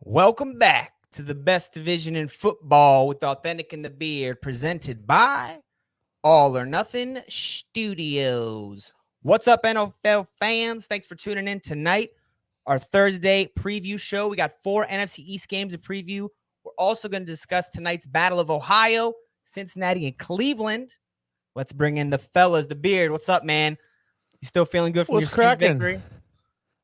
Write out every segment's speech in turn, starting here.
Welcome back to the best division in football with Awthentik and the Beard, presented by All or Nothing Studios. What's up, NFL fans? Thanks for tuning in tonight. Our Thursday preview show. We got 4 NFC East games to preview. We're also going to discuss tonight's Battle of Ohio, Cincinnati, and Cleveland. Let's bring in the fellas. The Beard, what's up, man? You still feeling good from your Skins victory?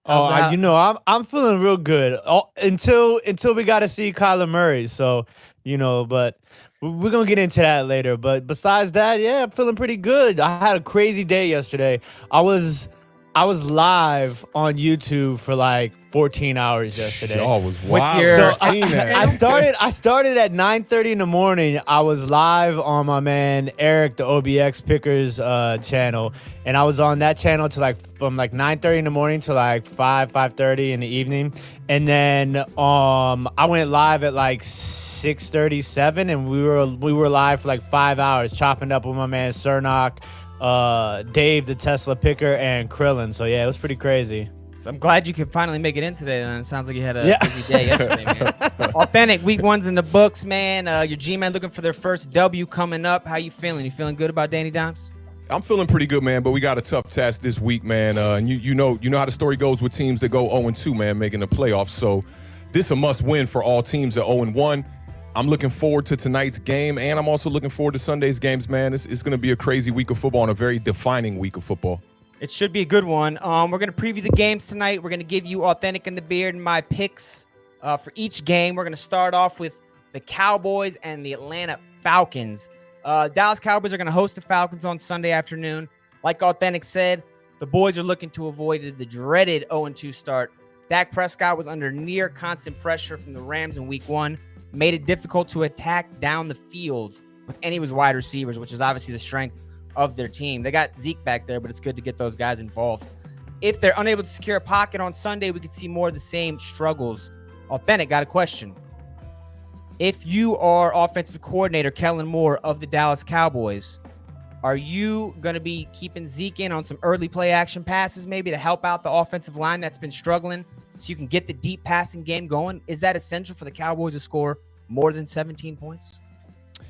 I'm feeling real good until we got to see Kyler Murray. So, but we're going to get into that later. But besides that, yeah, I'm feeling pretty good. I had a crazy day yesterday. I was live on YouTube for like 14 hours yesterday. Oh, was wild. So I started at 9:30 in the morning. I was live on my man Eric, the OBX Pickers channel, and I was on that channel from 9:30 in the morning to 5:30 in the evening, and then I went live at 6:37, and we were live for 5 hours, chopping up with my man Cernock, Dave, the Tesla picker, and Krillin. So yeah, it was pretty crazy. So I'm glad you could finally make it in today. Then it sounds like you had a busy day yesterday, man. Awthentik, week 1's in the books, man. Your G-men looking for their first W coming up. How you feeling? You feeling good about Danny Dimes? I'm feeling pretty good, man, but we got a tough task this week, man. And you know how the story goes with teams that go 0-2, man, making the playoffs. So this is a must-win for all teams at 0-1. I'm looking forward to tonight's game, and I'm also looking forward to Sunday's games, man. It's going to be a crazy week of football and a very defining week of football. It should be a good one. We're going to preview the games tonight. We're going to give you Awthentik and the Beard and my picks for each game. We're going to start off with the Cowboys and the Atlanta Falcons. Dallas Cowboys are going to host the Falcons on Sunday afternoon. Like Awthentik said, the boys are looking to avoid the dreaded 0-2 start. Dak Prescott was under near constant pressure from the Rams in week 1. Made it difficult to attack down the field with any of his wide receivers, which is obviously the strength of their team. They got Zeke back there, but it's good to get those guys involved. If they're unable to secure a pocket on Sunday, we could see more of the same struggles. Awthentik, got a question. If you are offensive coordinator Kellen Moore of the Dallas Cowboys, are you going to be keeping Zeke in on some early play action passes maybe to help out the offensive line that's been struggling so you can get the deep passing game going? Is that essential for the Cowboys to score more than 17 points?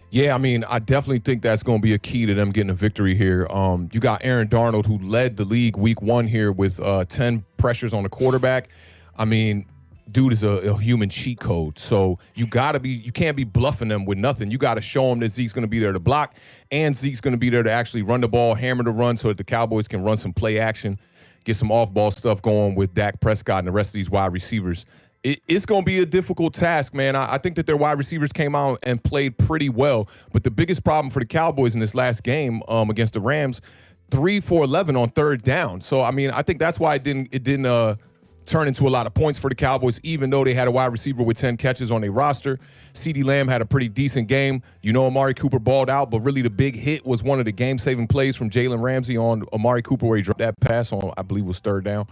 Yeah, I mean, I definitely think that's going to be a key to them getting a victory here. You got Aaron Darnold, who led the league week 1 here with 10 pressures on the quarterback. I mean, dude is a human cheat code. So you can't be bluffing them with nothing. You got to show them that Zeke's going to be there to block, and Zeke's going to be there to actually run the ball, hammer the run, so that the Cowboys can run some play action, get some off-ball stuff going with Dak Prescott and the rest of these wide receivers. It's going to be a difficult task, man. I think that their wide receivers came out and played pretty well. But the biggest problem for the Cowboys in this last game against the Rams, 3 for 11 on third down. So, I mean, I think that's why it didn't turn into a lot of points for the Cowboys, even though they had a wide receiver with 10 catches on their roster. CeeDee Lamb had a pretty decent game. Amari Cooper balled out, but really the big hit was one of the game-saving plays from Jalen Ramsey on Amari Cooper where he dropped that pass on, I believe, was third down.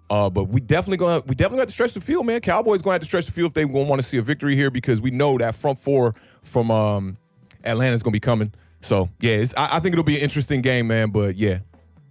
But we definitely have to stretch the field, man. Cowboys going to have to stretch the field if they want to see a victory here, because we know that front four from Atlanta is going to be coming. So, yeah, I think it'll be an interesting game, man. But, yeah.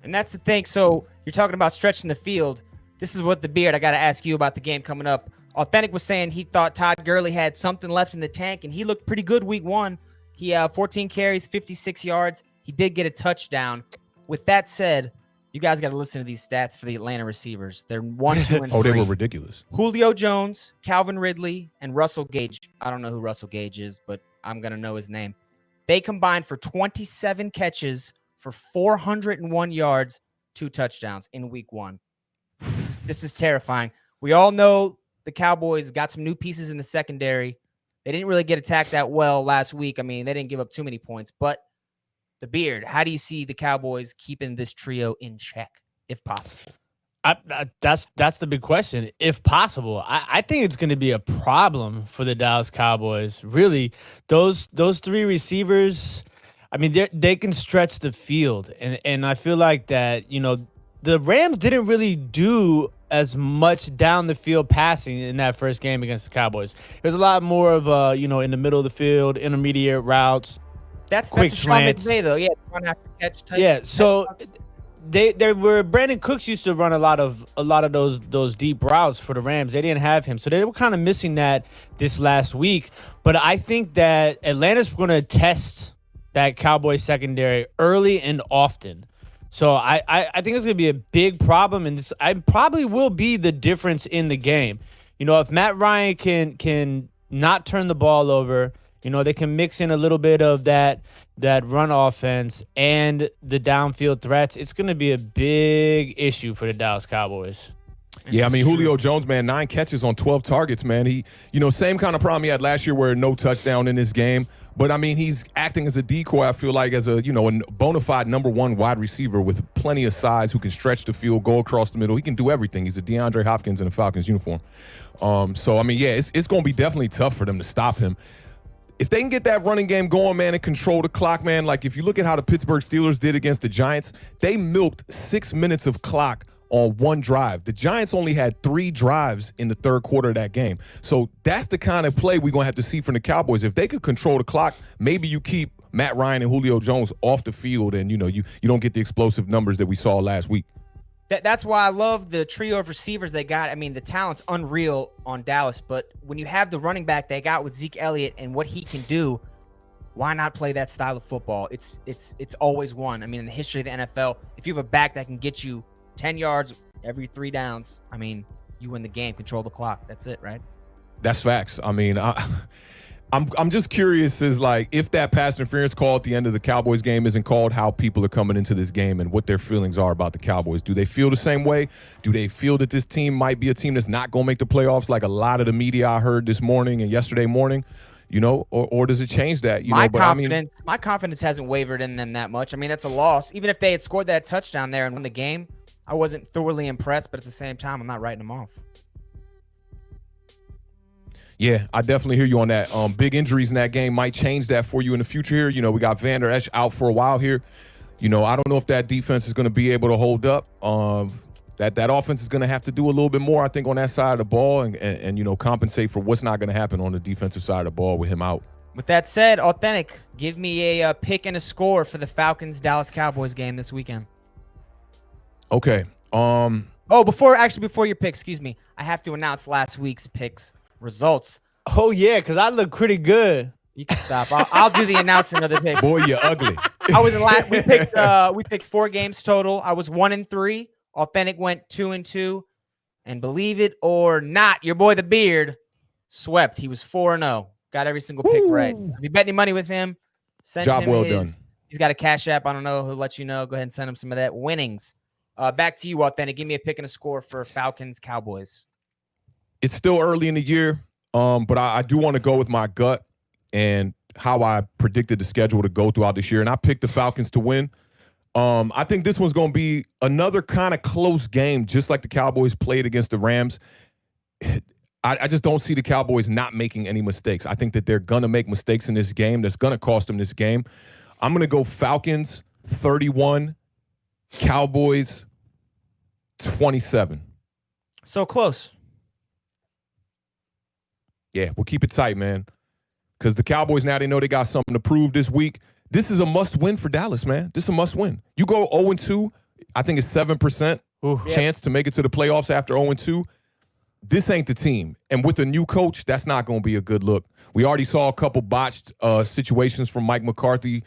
And that's the thing. So you're talking about stretching the field. This is what the Beard, I got to ask you about the game coming up. Awthentik was saying he thought Todd Gurley had something left in the tank, and he looked pretty good week 1. He 14 carries, 56 yards. He did get a touchdown. With that said, you guys got to listen to these stats for the Atlanta receivers. They're 1, 2, and 3. Oh, they were ridiculous. Julio Jones, Calvin Ridley, and Russell Gage. I don't know who Russell Gage is, but I'm going to know his name. They combined for 27 catches for 401 yards, 2 touchdowns in week 1. This is terrifying. We all know the Cowboys got some new pieces in the secondary. They didn't really get attacked that well last week. I mean, they didn't give up too many points, but the Beard, how do you see the Cowboys keeping this trio in check, if possible? That's the big question. If possible, I think it's going to be a problem for the Dallas Cowboys. Really, those 3 receivers, I mean, they can stretch the field, and I feel like that the Rams didn't really do as much down the field passing in that first game against the Cowboys. There's a lot more of in the middle of the field, intermediate routes. That's a Sean McVay, though. Yeah, run after catch type. Yeah, so they were Brandon Cooks used to run a lot of those deep routes for the Rams. They didn't have him, so they were kind of missing that this last week. But I think that Atlanta's going to test that Cowboys secondary early and often. So I think it's going to be a big problem, and this I probably will be the difference in the game. If Matt Ryan can not turn the ball over, they can mix in a little bit of that run offense and the downfield threats. It's going to be a big issue for the Dallas Cowboys. Yeah, I mean, Julio Jones, man, 9 catches on 12 targets, man. He, same kind of problem he had last year where no touchdown in this game. But, I mean, he's acting as a decoy, I feel like, as a bona fide number 1 wide receiver with plenty of size who can stretch the field, go across the middle. He can do everything. He's a DeAndre Hopkins in a Falcons uniform. So, I mean, yeah, it's going to be definitely tough for them to stop him. If they can get that running game going, man, and control the clock, man, like if you look at how the Pittsburgh Steelers did against the Giants, they milked 6 minutes of clock on one drive. The Giants only had 3 drives in the third quarter of that game. So that's the kind of play we're going to have to see from the Cowboys. If they could control the clock, maybe you keep Matt Ryan and Julio Jones off the field and, you don't get the explosive numbers that we saw last week. That's why I love the trio of receivers they got. I mean, the talent's unreal on Dallas, but when you have the running back they got with Zeke Elliott and what he can do, why not play that style of football? It's always won. I mean, in the history of the NFL, if you have a back that can get you 10 yards every 3 downs, I mean, you win the game, control the clock. That's it, right? That's facts. I mean, I'm just curious is like if that pass interference call at the end of the Cowboys game isn't called, how people are coming into this game and what their feelings are about the Cowboys. Do they feel the same way? Do they feel that this team might be a team that's not going to make the playoffs like a lot of the media I heard this morning and yesterday morning? Or does it change that? My confidence hasn't wavered in them that much. I mean, that's a loss. Even if they had scored that touchdown there and won the game, I wasn't thoroughly impressed, but at the same time, I'm not writing them off. Yeah, I definitely hear you on that. Big injuries in that game might change that for you in the future here. We got Van Der Esch out for a while here. I don't know if that defense is going to be able to hold up. That offense is going to have to do a little bit more, I think, on that side of the ball and compensate for what's not going to happen on the defensive side of the ball with him out. With that said, Awthentik, give me a pick and a score for the Falcons-Dallas Cowboys game this weekend. Okay. Before your pick, excuse me, I have to announce last week's picks results. Oh yeah, because I look pretty good. You can stop. I'll do the announcing of the picks. Boy, you're ugly. I was we picked 4 games total. I was 1-3. Awthentik went 2-2, and believe it or not, your boy the Beard swept. He was 4-0. Got every single pick right. If you bet any money with him, Job well done. He's got a Cash App. I don't know. He'll let you know. Go ahead and send him some of that winnings. Back to you, Awthentik. Give me a pick and a score for Falcons Cowboys. It's still early in the year, but I do want to go with my gut and how I predicted the schedule to go throughout this year, and I picked the Falcons to win. I think this one's going to be another kind of close game, just like the Cowboys played against the Rams. I just don't see the Cowboys not making any mistakes. I think that they're going to make mistakes in this game that's going to cost them this game. I'm going to go Falcons 31, Cowboys 27. So close. Yeah, we'll keep it tight, man. Because the Cowboys now, they know they got something to prove this week. This is a must-win for Dallas, man. This is a must-win. You go 0-2, I think it's 7% chance to make it to the playoffs after 0-2. This ain't the team. And with a new coach, that's not going to be a good look. We already saw a couple botched situations from Mike McCarthy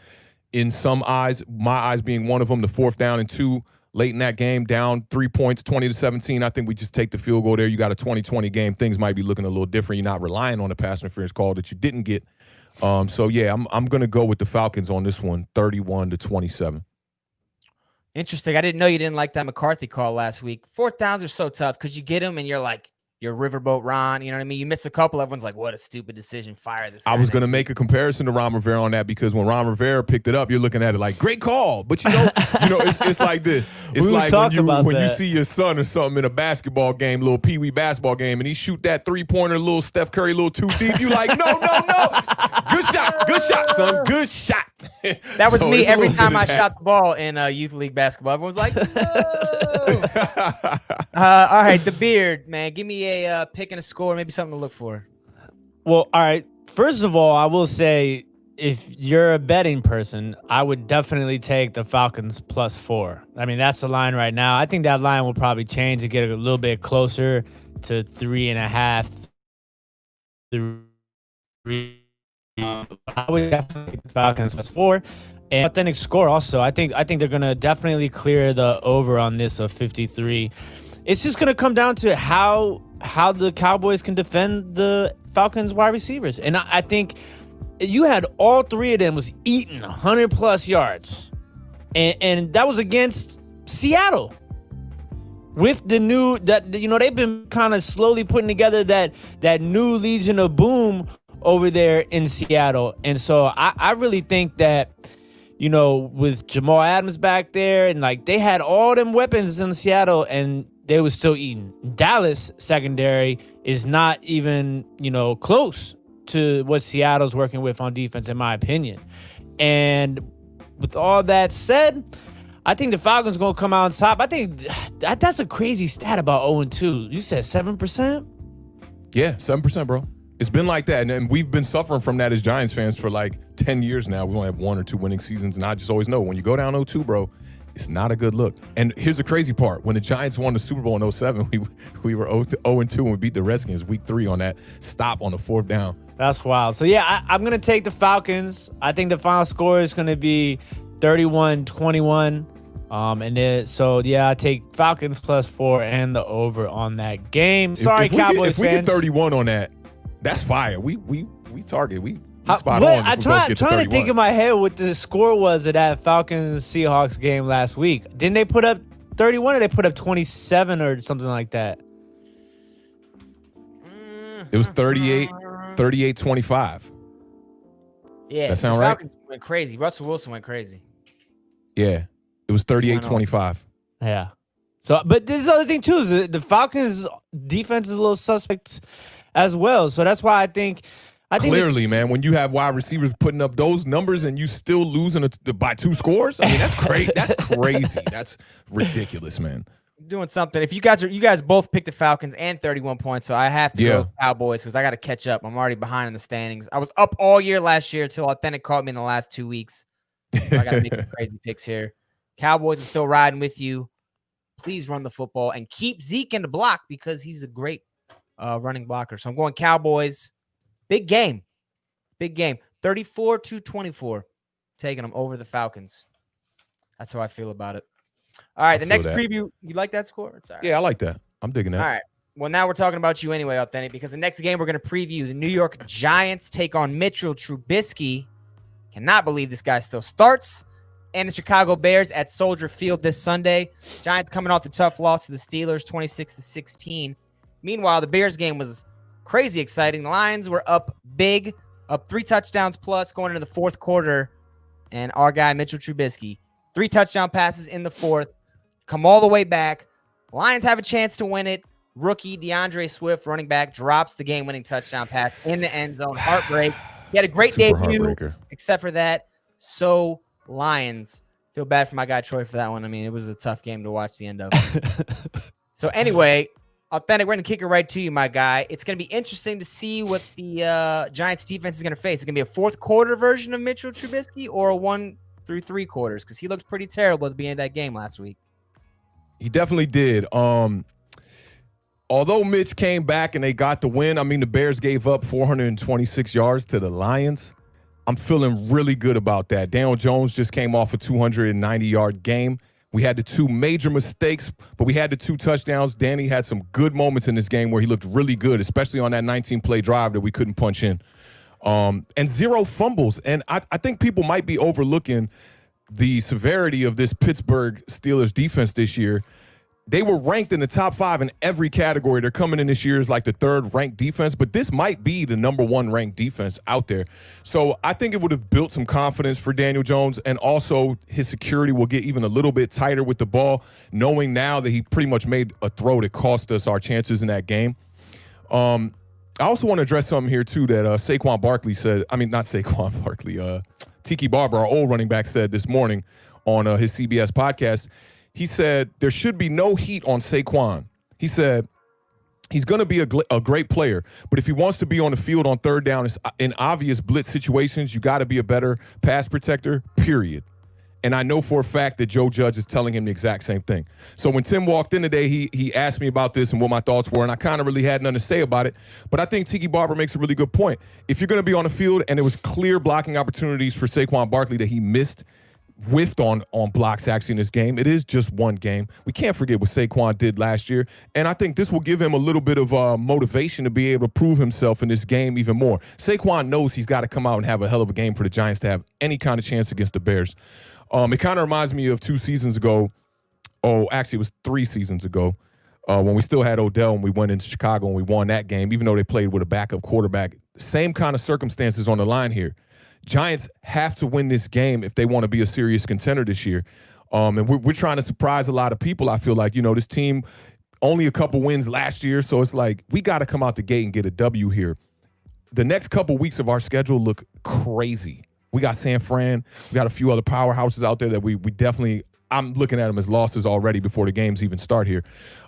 in some eyes, my eyes being one of them, the 4th down and 2 late in that game, down 3 points, 20-17. I think we just take the field goal there. You got a 20-20 game. Things might be looking a little different. You're not relying on a pass interference call that you didn't get. So, yeah, I'm going to go with the Falcons on this one, 31-27. Interesting. I didn't know you didn't like that McCarthy call last week. 4th downs are so tough because you get them and you're like, you're Riverboat Ron. You know what I mean? You miss a couple. Everyone's like, what a stupid decision. Fire this guy. I was going to make a comparison to Ron Rivera on that because when Ron Rivera picked it up, you're looking at it like, great call. But, it's like this. It's like when you see your son or something in a basketball game, little Pee Wee basketball game, and he shoot that 3-pointer, little Steph Curry, little too deep. You like, no. Good shot, son. Good shot. That was me every time I shot the ball in youth league basketball. Everyone was like, no. All right, the Beard, man. Give me a pick and a score, maybe something to look for. Well, all right. First of all, I will say if you're a betting person, I would definitely take the Falcons +4. I mean, that's the line right now. I think that line will probably change and get a little bit closer to 3.5. I would definitely take the Falcons +4. And authentic score also. I think they're gonna definitely clear the over on this of 53. It's just gonna come down to how the Cowboys can defend the Falcons wide receivers. And I think you had all three of them was eating 100+ yards. And that was against Seattle. With the new they've been kind of slowly putting together that new Legion of Boom over there in Seattle. And so I really think that, with Jamal Adams back there, and like they had all them weapons in Seattle and they was still eating. Dallas secondary is not even, close to what Seattle's working with on defense, in my opinion. And with all that said, I think the Falcons going to come out on top. I think that's a crazy stat about 0-2. You said 7%? Yeah, 7%, bro. It's been like that, and we've been suffering from that as Giants fans for like 10 years now. We only have 1 or 2 winning seasons, and I just always know when you go down 0-2, bro, it's not a good look. And here's the crazy part. When the Giants won the Super Bowl in 2007, we were 0-2 and we beat the Redskins week 3 on that stop on the 4th down. That's wild. So, yeah, I'm going to take the Falcons. I think the final score is going to be 31-21. I take Falcons +4 and the over on that game. Sorry, Cowboys fans. If we get 31 on that, that's fire. We target. We spot on. I'm trying to think in my head what the score was of that Falcons-Seahawks game last week. Didn't they put up 31 or they put up 27 or something like that? It was 38-25. Yeah. That sound right? Falcons went crazy. Russell Wilson went crazy. Yeah. It was 38-25. Yeah. So, but this other thing too is the Falcons' defense is a little suspect as well. So that's why I think clearly, man, when you have wide receivers putting up those numbers and you still losing by 2 scores, I mean that's crazy. That's crazy. That's ridiculous, man. Doing something. If you guys both picked the Falcons and 31 points, so I have to go Cowboys because I got to catch up. I'm already behind in the standings. I was up all year last year until Authentic caught me in the last 2 weeks. So I got to make some crazy picks here. Cowboys, I'm still riding with you. Please run the football and keep Zeke in the block because he's a great running blocker. So I'm going Cowboys. Big game. 34-24. Taking them over the Falcons. That's how I feel about it. All right, the next preview. You like that score? It's all right. Yeah, I like that. I'm digging that. All right. Well, now we're talking about you anyway, Authentic, because the next game we're going to preview, the New York Giants take on Mitchell Trubisky. Cannot believe this guy still starts. And the Chicago Bears at Soldier Field this Sunday. Giants coming off the tough loss to the Steelers, 26-16. Meanwhile, the Bears game was crazy exciting. The Lions were up big, up 3 touchdowns plus going into the 4th quarter. And our guy, Mitchell Trubisky, 3 touchdown passes in the 4th. Come all the way back. Lions have a chance to win it. Rookie DeAndre Swift, running back, drops the game-winning touchdown pass in the end zone. Heartbreak. He had a great debut, except for that. So Lions. Feel bad for my guy Troy for that one. I mean, it was a tough game to watch the end of. So anyway, Authentic, we're going to kick it right to you, my guy. It's going to be interesting to see what the Giants defense is going to face. It's going to be a 4th quarter version of Mitchell Trubisky or a 1 through 3 quarters because he looked pretty terrible at the beginning of that game last week. He definitely did. Although Mitch came back and they got the win, I mean, the Bears gave up 426 yards to the Lions. I'm feeling really good about that. Daniel Jones just came off a 290-yard game. We had the 2 major mistakes, but we had the 2 touchdowns. Danny had some good moments in this game where he looked really good, especially on that 19-play drive that we couldn't punch in. And 0 fumbles. And I think people might be overlooking the severity of this Pittsburgh Steelers defense this year. They were ranked in the top 5 in every category. They're coming in this year as like the 3rd ranked defense, but this might be the number 1 ranked defense out there. So I think it would have built some confidence for Daniel Jones, and also his security will get even a little bit tighter with the ball, knowing now that he pretty much made a throw that cost us our chances in that game. I also want to address something here too that Saquon Barkley said. I mean, not Saquon Barkley. Tiki Barber, our old running back, said this morning on his CBS podcast. He said there should be no heat on Saquon. He said He's going to be a great player, but if he wants to be on the field on third down in obvious blitz situations, you got to be a better pass protector, period. And I know for a fact that Joe Judge is telling him the exact same thing. So when Tim walked in today, he asked me about this and what my thoughts were, and I kind of really had nothing to say about it. But I think Tiki Barber makes a really good point. If you're going to be on the field and there was clear blocking opportunities for Saquon Barkley that he whiffed on blocks actually in this game. It is just one game. We can't forget what Saquon did last year, and I think this will give him a little bit of motivation to be able to prove himself in this game even more. Saquon knows he's got to come out and have a hell of a game for the Giants to have any kind of chance against the Bears. It kind of reminds me of 2 seasons ago. Oh, actually, it was 3 seasons ago when we still had Odell and we went into Chicago and we won that game, even though they played with a backup quarterback. Same kind of circumstances on the line here. Giants have to win this game if they want to be a serious contender this year. And we're trying to surprise a lot of people. I feel like, this team only a couple wins last year. So it's like we got to come out the gate and get a W here. The next couple weeks of our schedule look crazy. We got San Fran. We got a few other powerhouses out there that we definitely – I'm looking at them as losses already before the games even start here.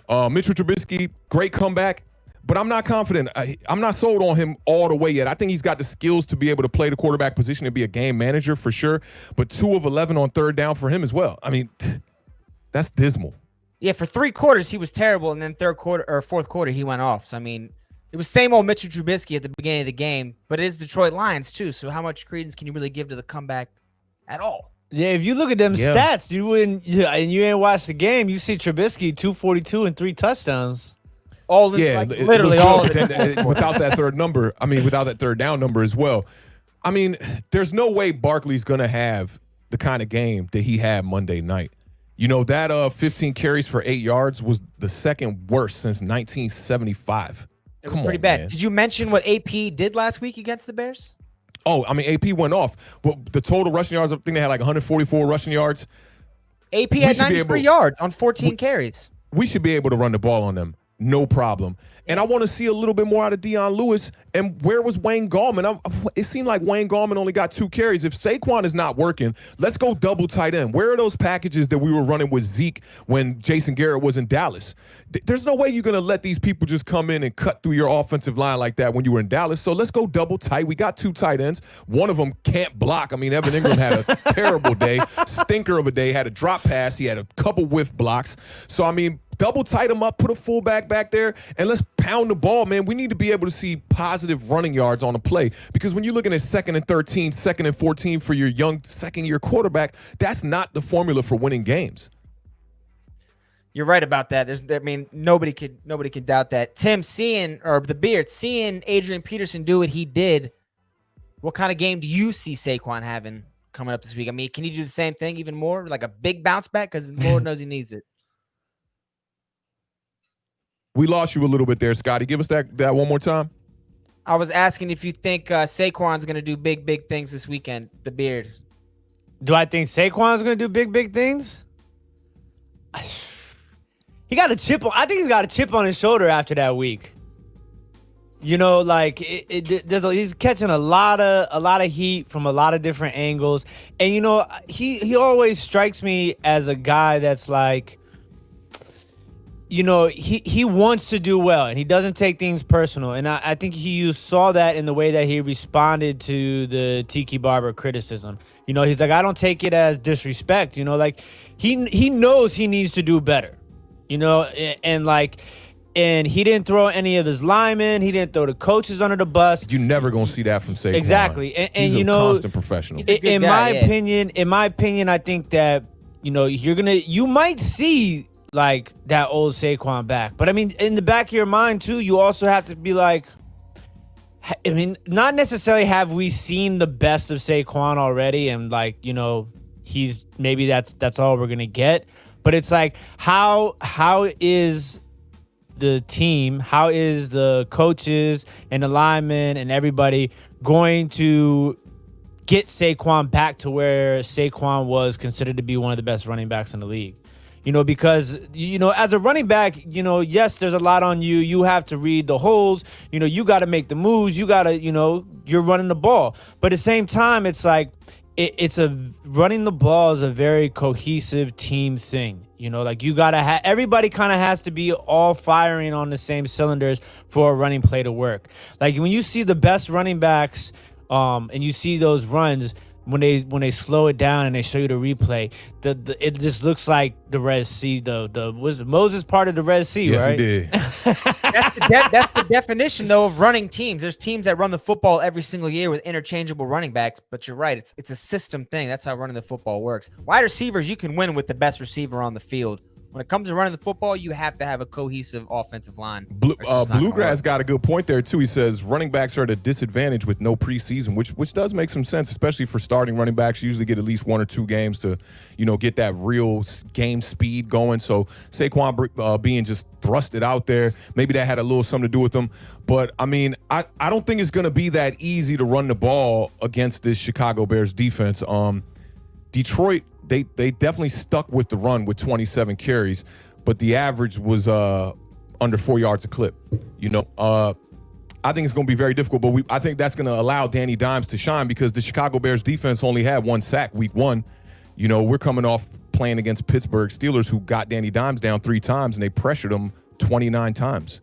Mitchell Trubisky, great comeback. But I'm not confident. I'm not sold on him all the way yet. I think he's got the skills to be able to play the quarterback position and be a game manager for sure. But 2 of 11 on third down for him as well. I mean, that's dismal. Yeah, for 3 quarters he was terrible, and then fourth quarter he went off. So I mean, it was same old Mitchell Trubisky at the beginning of the game, but it is Detroit Lions too. So how much credence can you really give to the comeback at all? Yeah, if you look at them stats, you wouldn't. And you ain't watched the game. You see Trubisky 242 and 3 touchdowns. Literally all of it. Without that third number, without that third down number as well. I mean, there's no way Barkley's going to have the kind of game that he had Monday night. That 15 carries for 8 yards was the second worst since 1975. It was pretty bad. Man. Did you mention what AP did last week against the Bears? Oh, AP went off. Well, the total rushing yards, I think they had like 144 rushing yards. AP had 93 yards on 14 carries. We should be able to run the ball on them. No problem. And I want to see a little bit more out of Deion Lewis. And where was Wayne Gallman? It seemed like Wayne Gallman only got 2 carries. If Saquon is not working, let's go double tight end. Where are those packages that we were running with Zeke when Jason Garrett was in Dallas? There's no way you're going to let these people just come in and cut through your offensive line like that when you were in Dallas. So let's go double tight. We got 2 tight ends. One of them can't block. Evan Ingram had a terrible day, stinker of a day, had a drop pass. He had a couple whiff blocks. So, double tight him up, put a fullback back there, and let's pound the ball, man. We need to be able to see positive running yards on a play because when you're looking at 2nd and 13, 2nd and 14 for your young second-year quarterback, that's not the formula for winning games. You're right about that. Nobody could doubt that. Tim, seeing Adrian Peterson do what he did, what kind of game do you see Saquon having coming up this week? Can he do the same thing even more, like a big bounce back? Because Lord knows he needs it. We lost you a little bit there, Scotty. Give us that one more time. I was asking if you think Saquon's going to do big things this weekend, the Beard. Do I think Saquon's going to do big things? He got a chip. I think he's got a chip on his shoulder after that week. He's catching a lot of heat from a lot of different angles. And, he always strikes me as a guy that's like, he wants to do well and he doesn't take things personal. And I think you saw that in the way that he responded to the Tiki Barber criticism. He's like, I don't take it as disrespect. He knows he needs to do better. And he didn't throw any of his linemen. He didn't throw the coaches under the bus. You're never gonna see that from Saquon. Exactly. And he's a constant professional. In my opinion, I think that you might see like that old Saquon back. But in the back of your mind too, you also have to be like, not necessarily have we seen the best of Saquon already, and he's maybe that's all we're gonna get. But it's like, how is the team, how is the coaches and the linemen and everybody going to get Saquon back to where Saquon was considered to be one of the best running backs in the league? Because, as a running back, yes, there's a lot on you. You have to read the holes. You got to make the moves. You got to, you're running the ball. But at the same time, it's like, running the ball is a very cohesive team thing. You know, like you gotta have everybody kind of has to be all firing on the same cylinders for a running play to work. Like when you see the best running backs, and you see those runs when they slow it down and they show you the replay, it just looks like the Red Sea. Was Moses part of the Red Sea, yes, right? He did. That's the definition, though, of running teams. There's teams that run the football every single year with interchangeable running backs, but you're right. It's a system thing. That's how running the football works. Wide receivers, you can win with the best receiver on the field. When it comes to running the football, you have to have a cohesive offensive line. Bluegrass got a good point there, too. He says running backs are at a disadvantage with no preseason, which does make some sense, especially for starting running backs. You usually get at least 1 or 2 games to, get that real game speed going. So Saquon being just thrusted out there, maybe that had a little something to do with them. But, I mean, I don't think it's going to be that easy to run the ball against this Chicago Bears defense. Detroit, they definitely stuck with the run with 27 carries, but the average was under 4 yards a clip. I think it's going to be very difficult, but I think that's going to allow Danny Dimes to shine because the Chicago Bears defense only had 1 sack week 1. We're coming off playing against Pittsburgh Steelers, who got Danny Dimes down 3 times, and they pressured him 29 times.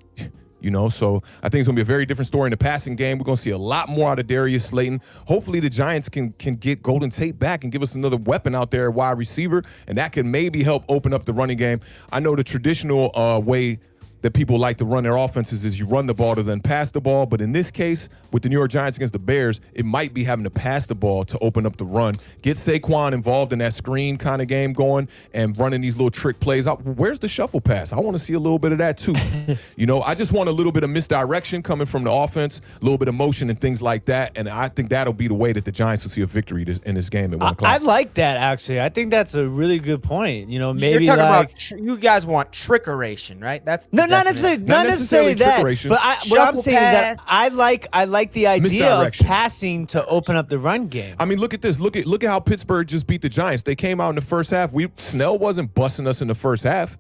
So I think it's going to be a very different story in the passing game. We're going to see a lot more out of Darius Slayton. Hopefully the Giants can get Golden Tate back and give us another weapon out there at wide receiver, and that can maybe help open up the running game. I know the traditional way that people like to run their offenses is you run the ball to then pass the ball. But in this case, with the New York Giants against the Bears, it might be having to pass the ball to open up the run. Get Saquon involved in that screen kind of game going and running these little trick plays. Where's the shuffle pass? I want to see a little bit of that too. I just want a little bit of misdirection coming from the offense, a little bit of motion and things like that. And I think that'll be the way that the Giants will see a victory in this game at 1 o'clock. I like that, actually. I think that's a really good point. Maybe you're talking about you guys want trickeration, right? That's not necessarily that. But what I'm saying is that I like the idea of passing to open up the run game. I mean, look at this. Look at how Pittsburgh just beat the Giants. They came out in the first half. Snell wasn't busting us in the first half.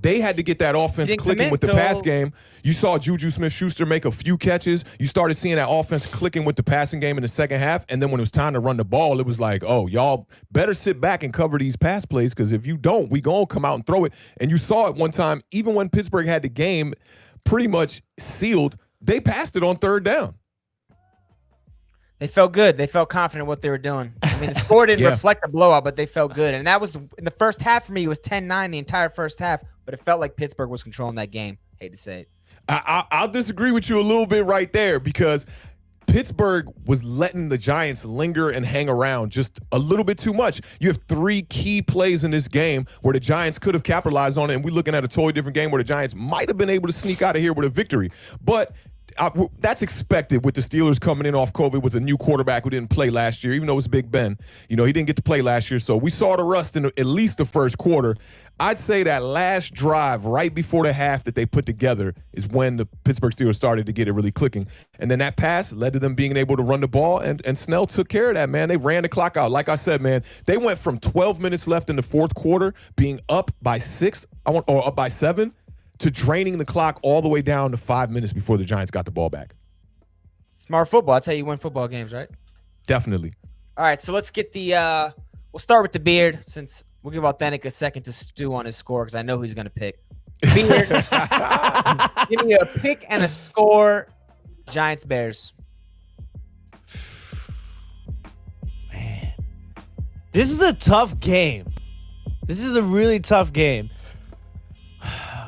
They had to get that offense clicking with the pass game. You saw Juju Smith-Schuster make a few catches. You started seeing that offense clicking with the passing game in the second half. And then when it was time to run the ball, it was like, oh, y'all better sit back and cover these pass plays because if you don't, we going to come out and throw it. And you saw it one time, even when Pittsburgh had the game pretty much sealed, they passed it on 3rd down. They felt good. They felt confident in what they were doing. I mean, the score didn't reflect the blowout, but they felt good. And that was in the first half for me. It was 10-9 the entire first half, but it felt like Pittsburgh was controlling that game. Hate to say it. I'll disagree with you a little bit right there because Pittsburgh was letting the Giants linger and hang around just a little bit too much. You have 3 key plays in this game where the Giants could have capitalized on it, and we're looking at a totally different game where the Giants might have been able to sneak out of here with a victory. But that's expected with the Steelers coming in off COVID with a new quarterback who didn't play last year, even though it was Big Ben. He didn't get to play last year, so we saw the rust in at least the first quarter. I'd say that last drive right before the half that they put together is when the Pittsburgh Steelers started to get it really clicking. And then that pass led to them being able to run the ball, and Snell took care of that, man. They ran the clock out. Like I said, man, they went from 12 minutes left in the fourth quarter being up by 6 or up by 7 to draining the clock all the way down to 5 minutes before the Giants got the ball back. Smart football. That's how you win football games, right? Definitely. All right, so let's get we'll start with the beard since we'll give Awthentik a second to stew on his score because I know who he's going to pick. Beard, give me a pick and a score, Giants-Bears. Man, this is a tough game. This is a really tough game.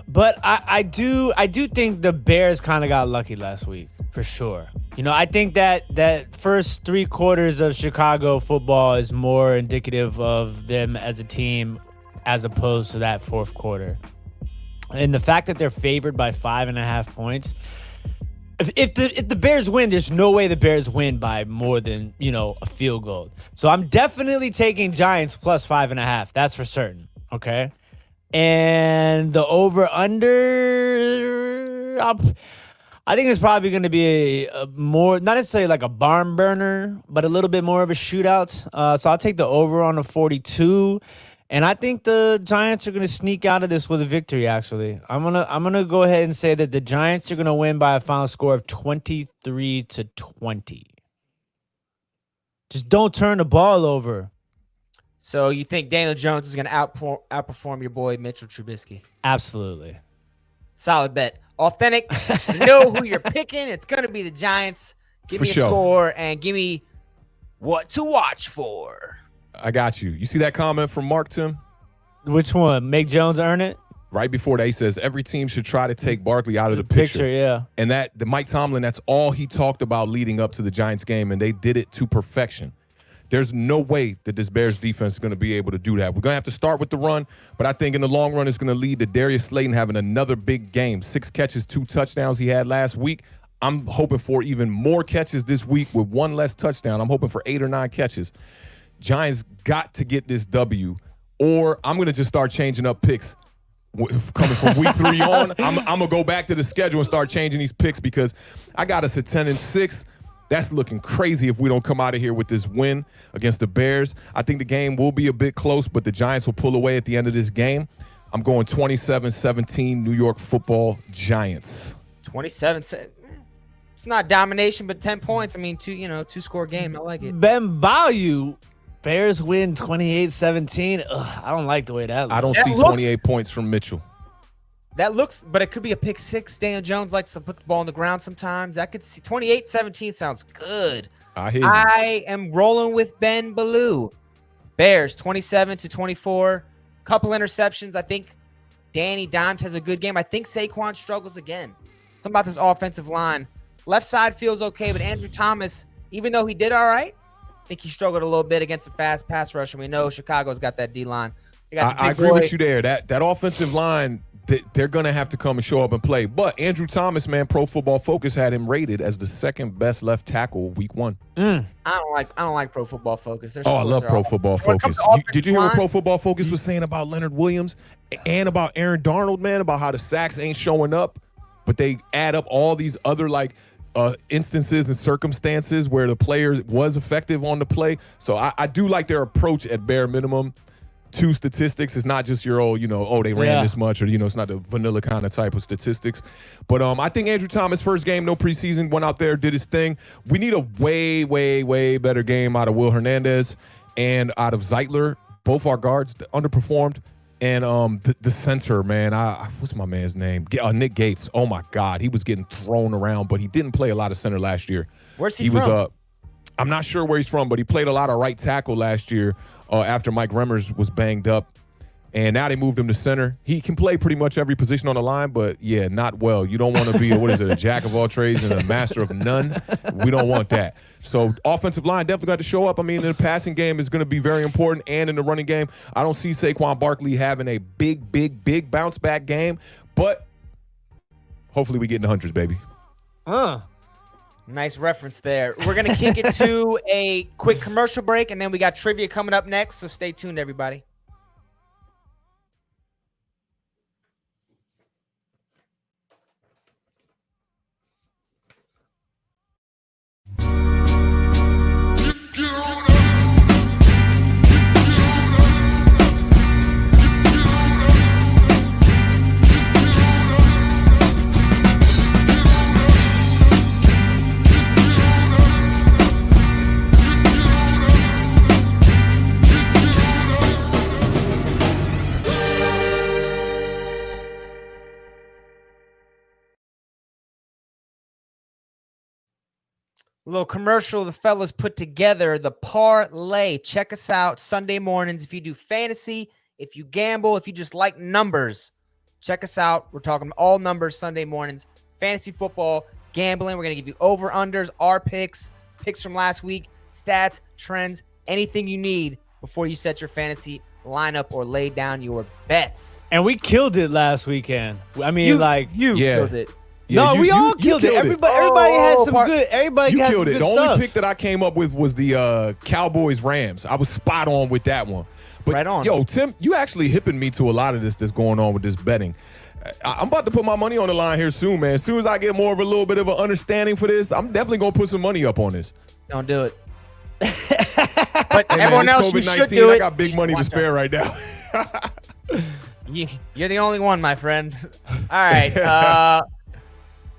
But I do think the Bears kind of got lucky last week, for sure. I think that first 3 quarters of Chicago football is more indicative of them as a team as opposed to that fourth quarter. And the fact that they're favored by 5.5 points, if the Bears win, there's no way the Bears win by more than, a field goal. So I'm definitely taking Giants plus 5.5. That's for certain. Okay. And the over-under, I think it's probably going to be a more, not necessarily like a barn burner, but a little bit more of a shootout. So I'll take the over on the 42. And I think the Giants are going to sneak out of this with a victory, actually. I'm gonna go ahead and say that the Giants are going to win by a final score of 23-20. Just don't turn the ball over. So you think Daniel Jones is going to outperform your boy Mitchell Trubisky? Absolutely. Solid bet. Authentic. You know who you're picking. It's going to be the Giants. Give me a score and give me what to watch for. I got you. You see that comment from Mark, Tim? Which one? Make Jones earn it? Right before that, he says every team should try to take Barkley out of the picture. Yeah. And the Mike Tomlin, that's all he talked about leading up to the Giants game, and they did it to perfection. There's no way that this Bears defense is going to be able to do that. We're going to have to start with the run, but I think in the long run it's going to lead to Darius Slayton having another big game. 6 catches, 2 touchdowns he had last week. I'm hoping for even more catches this week with 1 less touchdown. I'm hoping for 8 or 9 catches. Giants got to get this W, or I'm going to just start changing up picks. Coming from week 3 on, I'm going to go back to the schedule and start changing these picks because I got us at 10-6. That's looking crazy if we don't come out of here with this win against the Bears. I think the game will be a bit close, but the Giants will pull away at the end of this game. I'm going 27-17 New York Football Giants. 27. It's not domination, but 10 points. I mean, 2-score game. I like it. Ben Bayou, Bears win 28-17. I don't like the way that looks. I don't see 28 points from Mitchell. That looks, but it could be a pick 6. Daniel Jones likes to put the ball on the ground sometimes. I could see 28-17 sounds good. I hear you. I am rolling with Ben Ballou. Bears 27-24. Couple interceptions. I think Danny Dimes has a good game. I think Saquon struggles again. Something about this offensive line. Left side feels okay, but Andrew Thomas, even though he did all right, I think he struggled a little bit against a fast pass rush. And we know Chicago's got that D-line. I agree with you there. That offensive line, they're going to have to come and show up and play. But Andrew Thomas, man, Pro Football Focus had him rated as the 2nd best left tackle week 1. I don't like Pro Football Focus. I love Pro Football Focus. Did you hear what Pro Football Focus was saying about Leonard Williams and about Aaron Darnold, man, about how the sacks ain't showing up, but they add up all these other instances and circumstances where the player was effective on the play. So I do like their approach at bare minimum to statistics. It's not just your they ran this much, or it's not the vanilla kind of type of statistics. But I think Andrew Thomas, first game, no preseason, went out there, did his thing. We need a way, way, way better game out of Will Hernandez and out of Zeitler. Both our guards underperformed. And the center, man, what's my man's name? Nick Gates. Oh, my God. He was getting thrown around, but he didn't play a lot of center last year. Where's he from? I'm not sure where he's from, but he played a lot of right tackle last year after Mike Remmers was banged up. And now they moved him to center. He can play pretty much every position on the line, but, yeah, not well. You don't want to be, a jack of all trades and a master of none. We don't want that. So offensive line definitely got to show up. I mean, the passing game is going to be very important, and in the running game, I don't see Saquon Barkley having a big, big, big bounce-back game, but hopefully we get in the hundreds, baby. Nice reference there. We're going to kick it to a quick commercial break, and then we got trivia coming up next, so stay tuned, everybody. A little commercial the fellas put together, the parlay. Check us out Sunday mornings. If you do fantasy, if you gamble, if you just like numbers, check us out. We're talking all numbers Sunday mornings. Fantasy football, gambling. We're going to give you over-unders, our picks from last week, stats, trends, anything you need before you set your fantasy lineup or lay down your bets. And we killed it last weekend. I mean, you killed it. Yeah, we all killed it. Everybody had some good. Everybody had some good stuff. The only pick that I came up with was the Cowboys Rams. I was spot on with that one. But right on. Yo, Tim, you actually hipping me to a lot of this that's going on with this betting. I'm about to put my money on the line here soon, man. As soon as I get more of a little bit of an understanding for this, I'm definitely gonna put some money up on this. Don't do it. But hey, everyone else, you should do it. I got big money to spare right now. You're the only one, my friend. All right.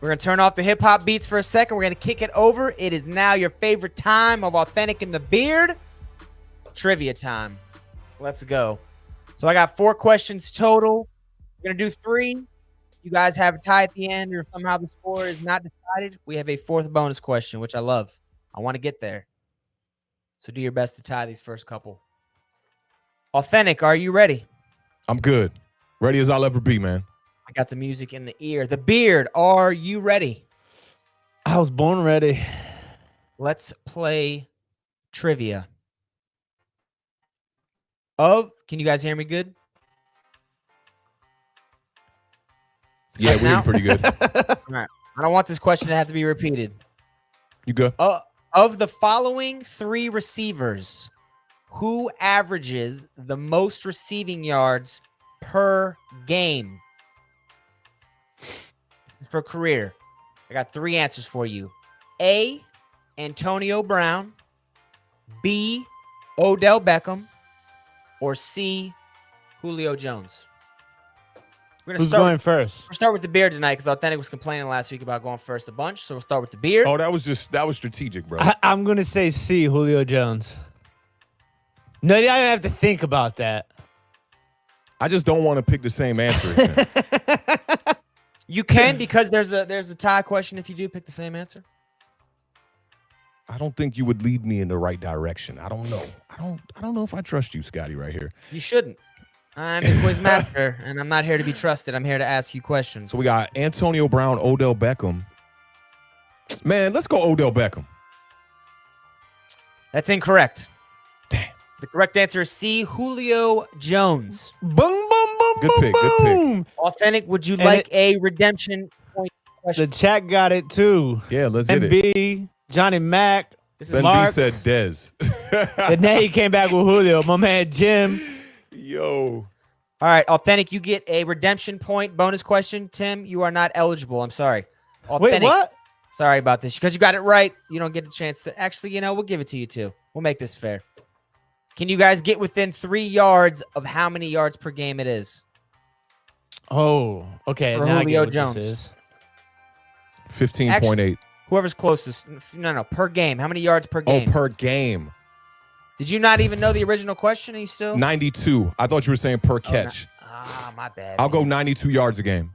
We're going to turn off the hip-hop beats for a second. We're going to kick it over. It is now your favorite time of Authentic in the Beard. Trivia time. Let's go. So I got 4 questions total. We're going to do 3. You guys have a tie at the end, or if somehow the score is not decided, we have a 4th bonus question, which I love. I want to get there. So do your best to tie these first couple. Awthentik, are you ready? I'm good. Ready as I'll ever be, man. I got the music in the ear. The Beard, are you ready? I was born ready. Let's play trivia. Can you guys hear me good? Yeah, we're pretty good. All right. I don't want this question to have to be repeated. You good? Of the following 3 receivers, who averages the most receiving yards per game? This is for career. I got 3 answers for you. A, Antonio Brown. B, Odell Beckham. Or C, Julio Jones. Who's going first? We'll start with the Beard tonight because Awthentik was complaining last week about going first a bunch. So we'll start with the Beard. Oh, that was strategic, bro. I'm going to say C, Julio Jones. No, I don't have to think about that. I just don't want to pick the same answer as him. You can, because there's a tie question if you do pick the same answer. I don't think you would lead me in the right direction. I don't know. I don't know if I trust you, Scotty, right here. You shouldn't. I'm the quiz master, and I'm not here to be trusted. I'm here to ask you questions. So we got Antonio Brown, Odell Beckham. Man, let's go Odell Beckham. That's incorrect. Damn. The correct answer is C, Julio Jones. Boom, boom, boom, Good boom, pick, good pick. boom. Awthentik, would you And like a redemption point question? The chat got it too. Yeah, let's hit it. MB, Johnny Mac, This Ben is B Mark. said Dez. and then he came back with Julio. My man Jim. Yo. all right. Awthentik, you get a redemption point bonus question. Tim, you are not eligible. I'm sorry. Wait, what? Sorry about this. Because you got it right, you don't get a chance to. Actually, we'll give it to you too. We'll make this fair. Can you guys get within 3 yards of how many yards per game it is? Oh, okay. For Now I Julio get what Jones. this is. 15.8. Whoever's closest. No, per game. How many yards per game? Oh, per game. Did you not even know the original question? Are you still? 92. I thought you were saying per catch. My bad. I'll go 92 yards a game.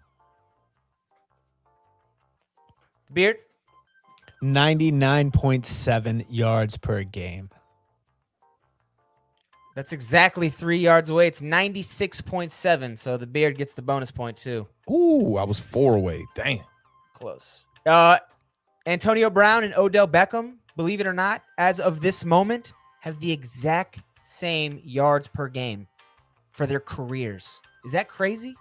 Beard? 99.7 yards per game. That's exactly 3 yards away. It's 96.7. So the Beard gets the bonus point too. Ooh, I was 4 away. Damn. Close. Antonio Brown and Odell Beckham, believe it or not, as of this moment, have the exact same yards per game for their careers. Is that crazy?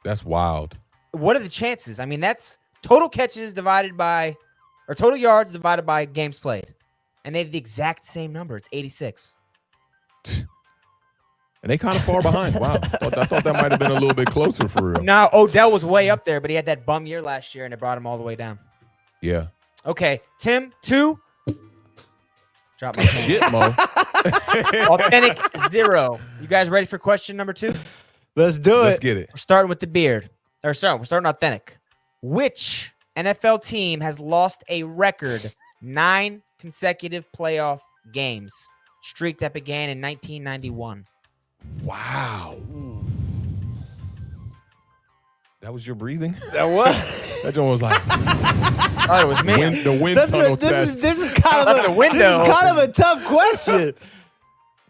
That's wild. What are the chances? I mean, that's total catches divided by, or total yards divided by games played. And they have the exact same number. It's 86. And they kind of far behind. Wow. I thought that might have been a little bit closer for real. No, Odell was way up there, but he had that bum year last year, and it brought him all the way down. Yeah. Okay, Tim, 2. Drop my pen. Shit, Mo. Awthentik, 0. You guys ready for question number 2? Let's do Let's it. get it. We're starting with the Beard. We're starting Awthentik. Which NFL team has lost a record 9 consecutive playoff games? Streak that began in 1991. Wow. That was your breathing? That was. That joint was like Oh, it was me. the wind tunnel test. This is kind of The window This is kind of a tough question.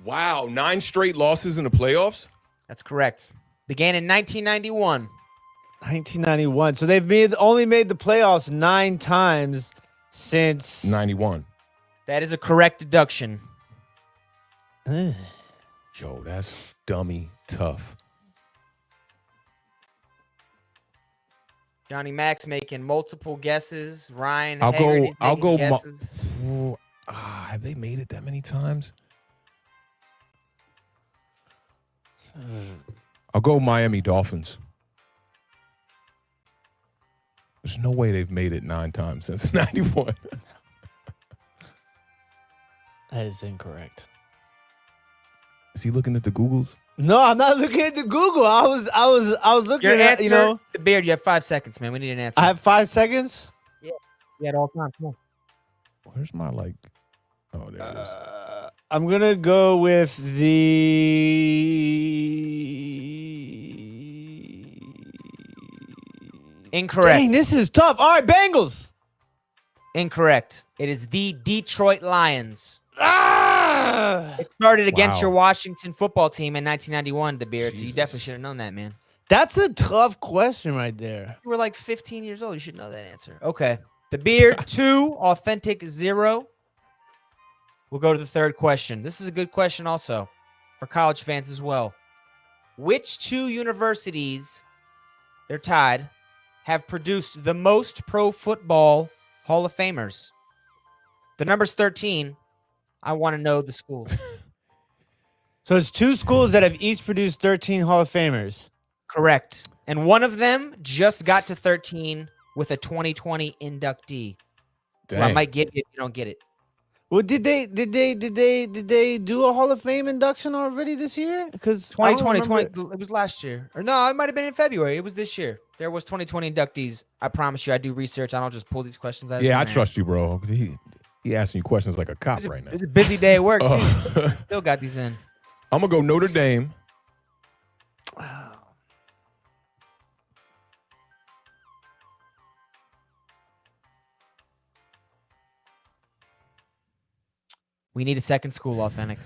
Wow, 9 straight losses in the playoffs? That's correct. Began in 1991. 1991. So they've only made the playoffs 9 times since 91. That is a correct deduction. Ugh. Yo, that's dummy tough. Johnny Max making multiple guesses. Ryan, I'll Haggerty's go making mo- guesses. Ooh, have they made it that many times? I'll go Miami Dolphins. There's no way they've made it 9 times since 91. That is incorrect. Is he looking at the Googles? No, I'm not looking at the Google. I was looking Your at, answer, the Beard, you have 5 seconds, man. We need an answer. I have 5 seconds. You had all time. Come on. Where's my Oh, there it is. I'm gonna go with the. Incorrect. Dang, this is tough. All right, Bengals. Incorrect. It is the Detroit Lions. Ah! It started against Wow. your Washington football team in 1991, the Beard. So you Jesus. definitely should have known that, man. That's a tough question right there. You were like 15 years old. You should know that answer. Okay. The Beard 2, Authentic 0. We'll go to the third question. This is a good question also for college fans as well. Which two universities, they're tied, have produced the most pro football Hall of Famers? The number's 13. I want to know the schools. So it's two schools that have each produced 13 Hall of Famers. Correct. And one of them just got to 13 with a 2020 inductee. Well, I Dang. might get it if you don't get it. Well, did they do a Hall of Fame induction already this year? Because 2020, it was last year. Or no, it might have been in February. It was this year. There was 2020 inductees. I promise you, I do research. I don't just pull these questions out of Yeah, I thin air. trust you, bro. He asking you questions like a cop It's a, right now. it's a busy day at work, too. Uh, Still got these in. I'm gonna go Notre Dame. We need a second school, Authentic.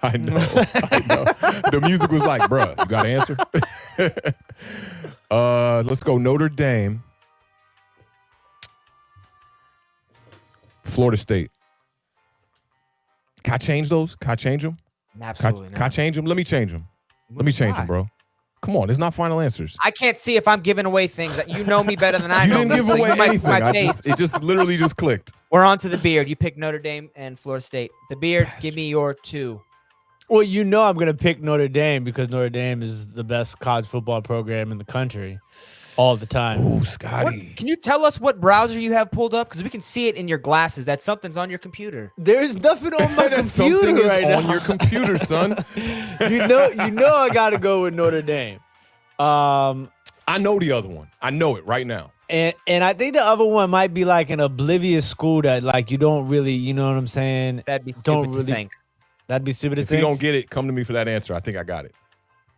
I know. I know. The music was like, bruh, you got an answer? Let's go Notre Dame. Florida State. Can I change those? Can I change them? Absolutely Can I not. change them? Let me change them. Let me change Why? them, bro. Come on, there's not final answers. I can't see if I'm giving away things. That you know me better than I You know didn't me, give so away you might see anything. my face. It just literally just clicked. We're on to the Beard. You picked Notre Dame and Florida State. The Beard, give me your two. Well, you know I'm gonna pick Notre Dame because Notre Dame is the best college football program in the country, all the time. Oh, What, Scotty. can you tell us what browser you have pulled up? Because we can see it in your glasses. That something's on your computer. There's nothing on my Something computer is right on now. your computer, son. you know I gotta go with Notre Dame. I know the other one. I know it right now. And I think the other one might be like an oblivious school that like you don't really, you know what I'm saying? That'd be stupid Don't to really think. That'd be stupid to If you think. don't get it, come to me for that answer. I think I got it.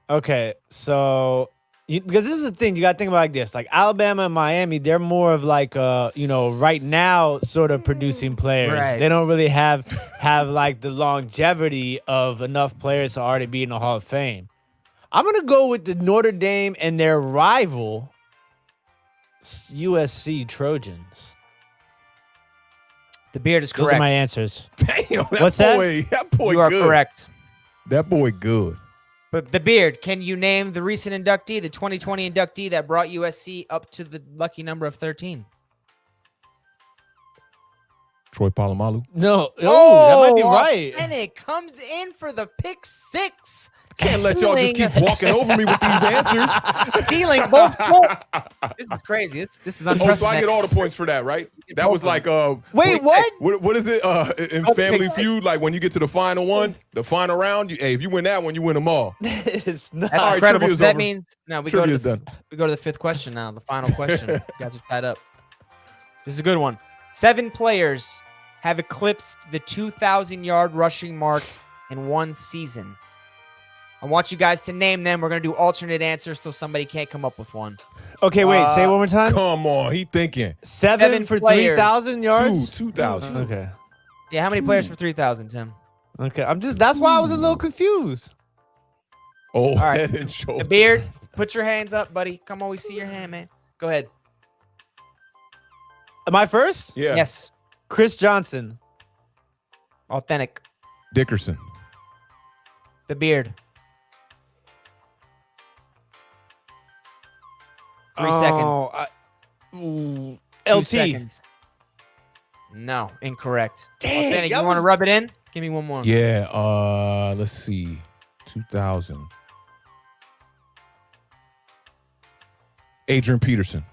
Okay, so because this is the thing, you got to think about like this. Like Alabama and Miami, they're more of like right now sort of producing players. Right. They don't really have like the longevity of enough players to already be in the Hall of Fame. I'm going to go with the Notre Dame and their rival USC Trojans. The Beard is Those correct. are my answers. Damn, What's that? That boy You are good. correct. That boy good. But the Beard, can you name the recent inductee, the 2020 inductee that brought USC up to the lucky number of 13? Troy Polamalu. No. Oh, that might be right. And it comes in for the pick six. Can't let y'all just keep walking over me with these answers. Stealing both points. This is crazy. This is Oh, so I unprecedented. get all the points for that, right? That was like Wait, what? What is it? In Oh, Family pick- Feud, like when you get to the final one, the final round. Hey, if you win that one, you win them all. It's not. That's All right, incredible. So trivia's that over. means no. We go to Trivia's the, done. we go to the fifth question now. The final question. You guys are tied up. This is a good one. 7 players have eclipsed the 2,000-yard rushing mark in one season. I want you guys to name them. We're gonna do alternate answers till somebody can't come up with one. Okay, wait. Say it one more time. Come on, he thinking. Seven for players. 3,000 yards. 2,000. Okay. Yeah, how many players for 3,000, Tim? Okay. That's why I was a little confused. Oh, right. head and shoulders. The Beard, put your hands up, buddy. Come on, we see your hand, man. Go ahead. Am I first? Yeah. Yes, Chris Johnson. Authentic. Dickerson. The Beard. 3 seconds. Ooh, 2 LT. seconds. No, incorrect. Dang, Authentic, that you want to was- rub it in? Give me one more. Yeah. Let's see. 2,000. Adrian Peterson.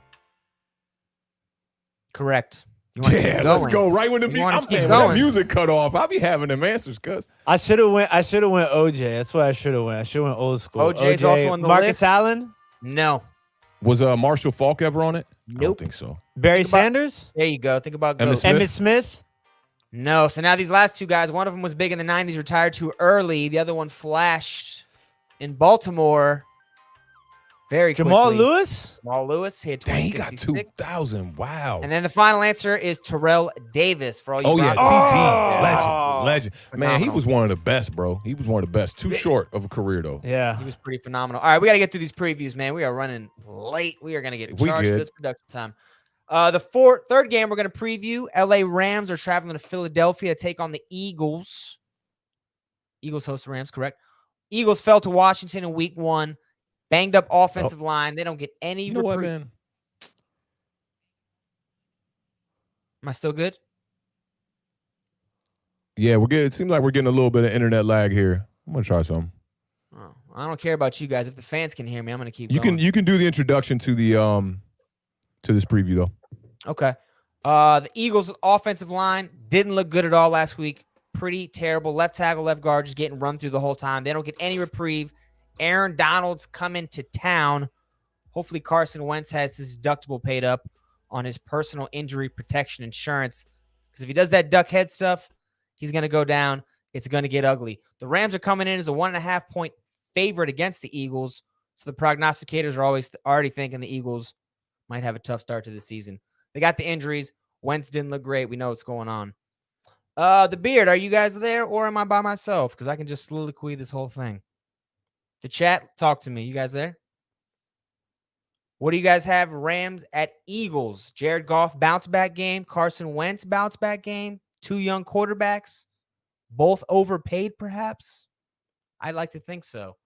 Correct. You want to Yeah, keep let's going. go. Right when the You wanna I'm keep saying, when that going. music cut off, I'll be having them answers, cuz. I should have went OJ. That's what I should have went. I should have went old school. OJ's also on the Marcus list. Allen, No. Was Marshall Falk ever on it? I don't Nope. think so. Barry Think about- Sanders, There you go. Think about Emmitt ghosts. Smith. Emmitt Smith. No. So now these last two guys, one of them was big in the 90s, retired too early. The other one flashed in Baltimore very Jamal quickly. Lewis? Jamal Lewis, he had Dang, he got 2066. 2,000. Wow. And then the final answer is Terrell Davis for all you yeah, Broncos TD. fans. Legend. Man, he Phenomenal. was one of the best, bro. He was one of the best. Too short of a career, though. Yeah. He was pretty phenomenal. All right, we got to get through these previews, man. We are running late. We are going to get We charged for good. this production time. The third game we're going to preview, LA Rams are traveling to Philadelphia to take on the Eagles. Eagles host the Rams, correct? Eagles fell to Washington in week 1. Banged up offensive line. They don't get any You know what, reprieve. man? Am I still good? Yeah, we're getting. It seems like we're getting a little bit of internet lag here. I'm gonna try something. Oh, I don't care about you guys. If the fans can hear me, I'm going to keep You going. can do the introduction to the to this preview though. Okay. The Eagles' offensive line didn't look good at all last week. Pretty terrible. Left tackle, left guard just getting run through the whole time. They don't get any reprieve. Aaron Donald's coming to town. Hopefully Carson Wentz has his deductible paid up on his personal injury protection insurance. Because if he does that duck head stuff, he's going to go down. It's going to get ugly. The Rams are coming in as a 1.5-point favorite against the Eagles. So the prognosticators are already thinking the Eagles might have a tough start to the season. They got the injuries. Wentz didn't look great. We know what's going on. The Beard, are you guys there or am I by myself? Because I can just soliloquy this whole thing. The chat, talk to me. You guys there? What do you guys have? Rams at Eagles. Jared Goff bounce back game. Carson Wentz bounce back game. 2 young quarterbacks. Both overpaid, perhaps? I'd like to think so.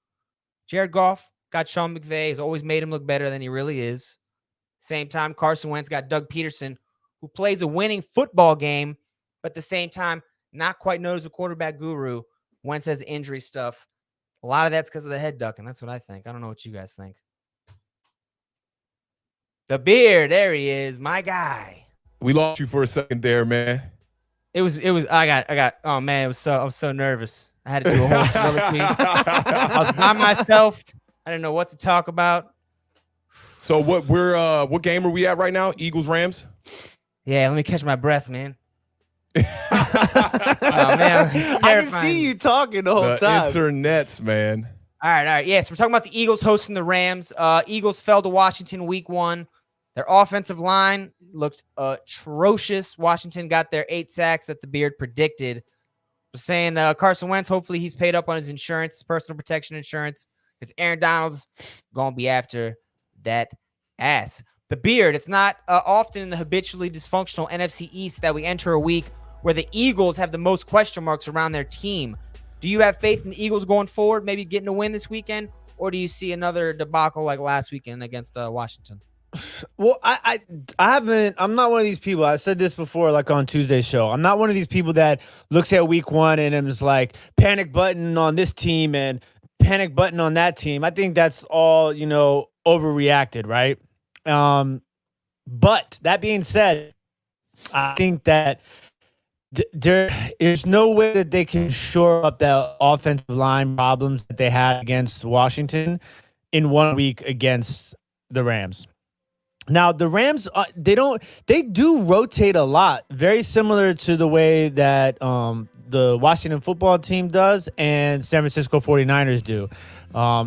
Jared Goff got Sean McVay. Has always made him look better than he really is. Same time, Carson Wentz got Doug Peterson, who plays a winning football game, but at the same time, not quite known as a quarterback guru. Wentz has injury stuff. A lot of that's because of the head ducking. That's what I think. I don't know what you guys think. The Beard, there he is, my guy. We lost you for a second there, man. It was. I got. Oh man, I was so nervous. I had to do a whole soliloquy. I was by myself. I didn't know what to talk about. So what game are we at right now? Eagles Rams? Yeah, let me catch my breath, man. Oh man, it's I can terrifying. see you talking the whole The time. internets, man. All right. Yeah, so we're talking about the Eagles hosting the Rams. Eagles fell to Washington week 1. Their offensive line looked atrocious. Washington got their 8 sacks that the Beard predicted. Was saying Carson Wentz, hopefully he's paid up on his insurance, personal protection insurance, because Aaron Donald's going to be after that ass. The Beard, it's not often in the habitually dysfunctional NFC East that we enter a week where the Eagles have the most question marks around their team. Do you have faith in the Eagles going forward, maybe getting a win this weekend, or do you see another debacle like last weekend against Washington? Well, I haven't. I'm not one of these people. I said this before, like on Tuesday's show. I'm not one of these people that looks at week 1 and is like panic button on this team and panic button on that team. I think that's all overreacted, right? But that being said, I think that there is no way that they can shore up the offensive line problems that they had against Washington in 1 week against the Rams. Now, the Rams, they do rotate a lot, very similar to the way that the Washington football team does and San Francisco 49ers do.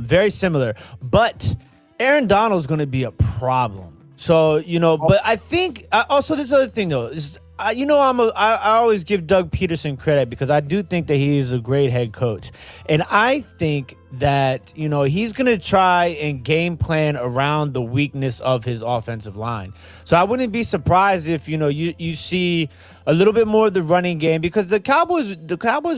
Very similar. But Aaron Donald's going to be a problem. So, but I think also this other thing, though, is, I always give Doug Peterson credit because I do think that he is a great head coach. And I think that, he's going to try and game plan around the weakness of his offensive line. So I wouldn't be surprised if, you see a little bit more of the running game because the Cowboys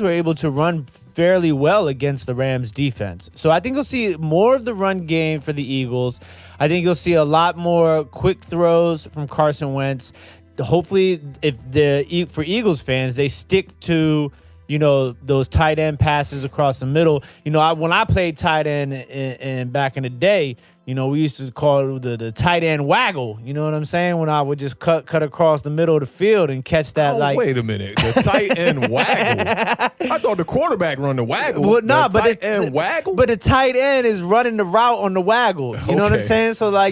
were able to run fairly well against the Rams defense. So I think you'll see more of the run game for the Eagles. I think you'll see a lot more quick throws from Carson Wentz. Hopefully, for Eagles fans, they stick to, those tight end passes across the middle. When I played tight end and back in the day, we used to call it the tight end waggle. You know what I'm saying? When I would just cut across the middle of the field and catch that. Wait a minute, the tight end waggle. I thought the quarterback run the waggle. Well, tight end waggle. But the tight end is running the route on the waggle. You know what I'm saying? So I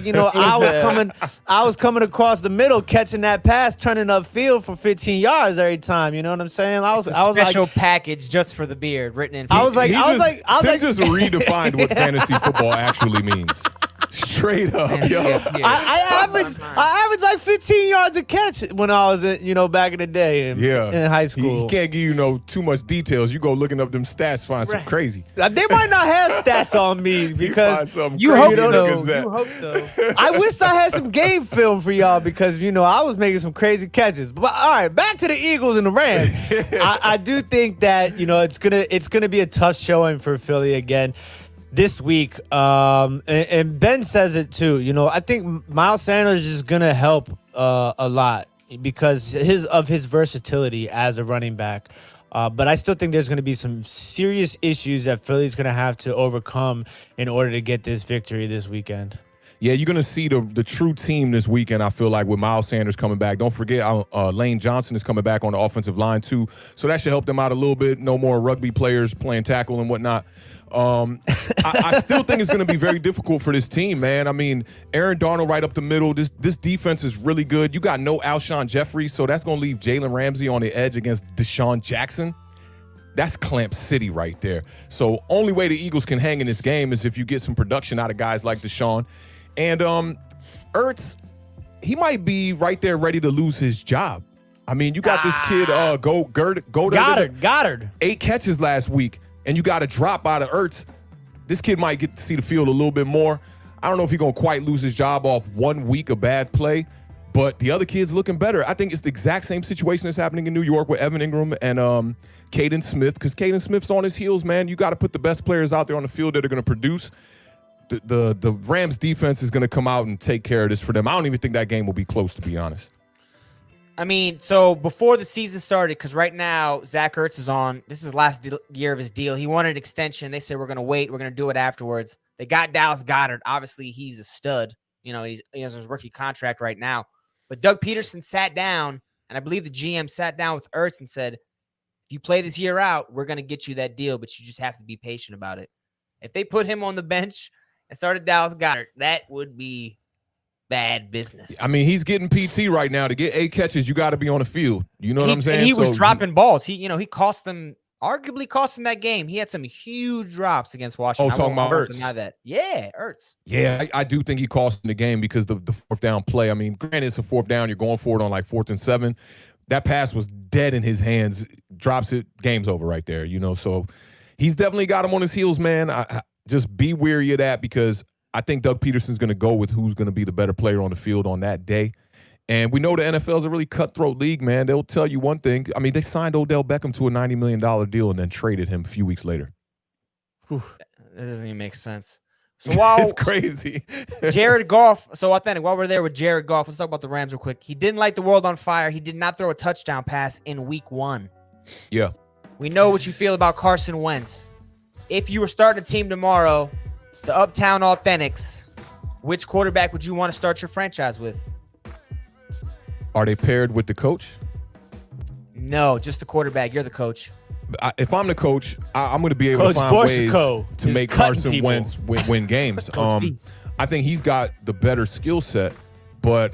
was coming across the middle, catching that pass, turning upfield for 15 yards every time. You know what I'm saying? I was special like, package just for the beard written in. Tim just redefined what fantasy football actually means. Straight up, yo. I averaged like 15 yards a catch when I was back in the day in high school. He can't give you too much details. You go looking up them stats, find some crazy. They might not have stats on me because you hope so. I wish I had some game film for y'all because I was making some crazy catches. But all right, back to the Eagles and the Rams. I do think that it's gonna be a tough showing for Philly again this week, and Ben says it too. I think Miles Sanders is gonna help a lot because of his versatility as a running back. But I still think there's going to be some serious issues that Philly's going to have to overcome in order to get this victory this weekend. Yeah, you're going to see the true team this weekend, I feel like, with Miles Sanders coming back. Don't forget, Lane Johnson is coming back on the offensive line, too. So that should help them out a little bit. No more rugby players playing tackle and whatnot. I still think it's going to be very difficult for this team, man. I mean, Aaron Darnold right up the middle. This defense is really good. You got no Alshon Jeffrey, so that's going to leave Jalen Ramsey on the edge against Deshaun Jackson. That's Clamp City right there. So only way the Eagles can hang in this game is if you get some production out of guys like Deshaun. And Ertz, he might be right there ready to lose his job. I mean, you got this kid, Goddard. 8 catches last week. And you got a drop out of Ertz. This kid might get to see the field a little bit more. I don't know if he's going to quite lose his job off 1 week of bad play, but the other kid's looking better. I think it's the exact same situation that's happening in New York with Evan Ingram and Caden Smith, because Caden Smith's on his heels, man. You got to put the best players out there on the field that are going to produce. The Rams defense is going to come out and take care of this for them. I don't even think that game will be close, to be honest. I mean, so before the season started, because right now Zach Ertz is on. This is his last year of his deal. He wanted an extension. They said, we're going to wait. We're going to do it afterwards. They got Dallas Goedert. Obviously, he's a stud. He has his rookie contract right now. But Doug Peterson sat down, and I believe the GM sat down with Ertz and said, if you play this year out, we're going to get you that deal, but you just have to be patient about it. If they put him on the bench and started Dallas Goedert, that would be bad business. I mean, he's getting PT right now. To get 8 catches, you got to be on the field. You know what I'm saying? And he was dropping balls. He arguably cost them that game. He had some huge drops against Washington. Oh, talking about Ertz. Deny that. Yeah, Ertz. Yeah, I do think he cost them the game because the fourth down play. I mean, granted, it's a fourth down. You're going for it on like 4th and 7. That pass was dead in his hands. Drops it, game's over right there. So he's definitely got him on his heels, man. I just be wary of that because I think Doug Peterson's going to go with who's going to be the better player on the field on that day. And we know the NFL is a really cutthroat league, man. They'll tell you one thing. I mean, they signed Odell Beckham to a $90 million deal and then traded him a few weeks later. Whew. That doesn't even make sense. So while it's crazy. Jared Goff, so Awthentik, while we're there with Jared Goff, let's talk about the Rams real quick. He didn't light the world on fire. He did not throw a touchdown pass in week 1. Yeah. We know what you feel about Carson Wentz. If you were starting a team tomorrow, the Uptown Awthentiks, which quarterback would you want to start your franchise with? Are they paired with the coach? No, just the quarterback. You're the coach. If I'm the coach, I'm going to be able to find ways to make Carson Wentz win games. I think he's got the better skill set, but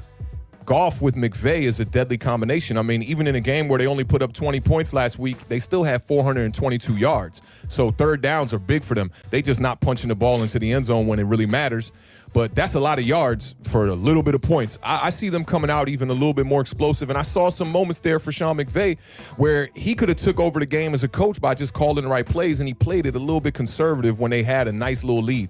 Goff with McVay is a deadly combination. I mean, even in a game where they only put up 20 points last week, they still have 422 yards. So third downs are big for them. They just not punching the ball into the end zone when it really matters. But that's a lot of yards for a little bit of points. I see them coming out even a little bit more explosive. And I saw some moments there for Sean McVay where he could have took over the game as a coach by just calling the right plays, and he played it a little bit conservative when they had a nice little lead.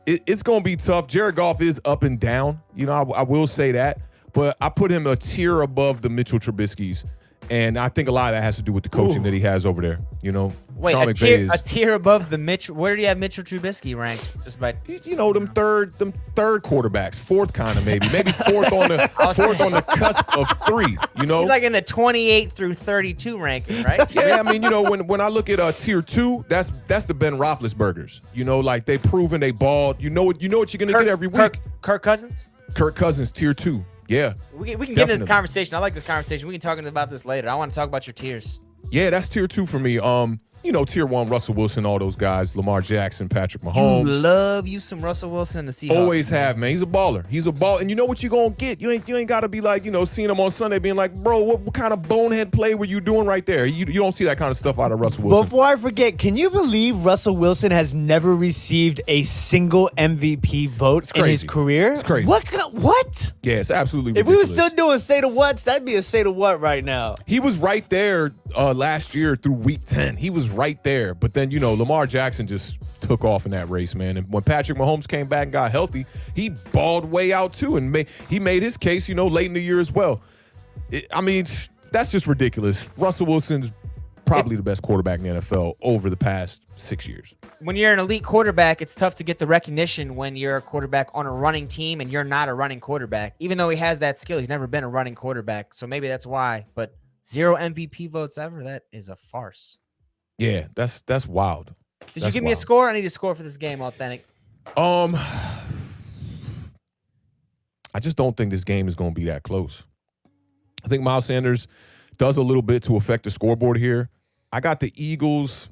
It's going to be tough. Jared Goff is up and down. I will say that. But I put him a tier above the Mitchell Trubiskys. And I think a lot of that has to do with the coaching that he has over there. You know, wait, Sean a McVay tier above the Mitch. Where do you have Mitchell Trubisky ranked? Just by them third quarterbacks, fourth kind of maybe fourth on the cusp of 3. You know, he's like in the 28 through 32 ranking, right? Yeah, I mean, you know, when I look at tier 2, that's the Ben Roethlisbergers. You know, like they proven they balled. You know what you're gonna get every week. Kirk Cousins. Kirk Cousins, tier 2. Yeah. We can get into this conversation. I like this conversation. We can talk about this later. I want to talk about your tiers. Yeah, that's tier 2 for me. You know, tier 1, Russell Wilson, all those guys, Lamar Jackson, Patrick Mahomes. You love you some Russell Wilson and the Seahawks. Always have, man. He's a baller. He's a ball, and you know what you're gonna get. You ain't got to be like, you know, seeing him on Sunday being like, bro, what kind of bonehead play were you doing right there? You don't see that kind of stuff out of Russell Wilson. Before I forget, can you believe Russell Wilson has never received a single MVP vote in his career? It's crazy. What? Yeah, it's absolutely ridiculous. If we were still doing say to what's, that'd be a say to what right now. He was right there last year through week 10. He was right there, but then, you know, Lamar Jackson just took off in that race, man. And when Patrick Mahomes came back and got healthy, he balled way out too, and he made his case, you know, late in the year as well. I mean, that's just ridiculous. Russell Wilson's probably the best quarterback in the NFL over the past 6 years. When you're an elite quarterback, it's tough to get the recognition when you're a quarterback on a running team and you're not a running quarterback. Even though he has that skill, he's never been a running quarterback. So maybe that's why. But 0 MVP votes ever, that is a farce. Yeah, that's wild. Did you give me a score? I need a score for this game, Awthentik. I just don't think this game is going to be that close. I think Miles Sanders does a little bit to affect the scoreboard here. I got the Eagles.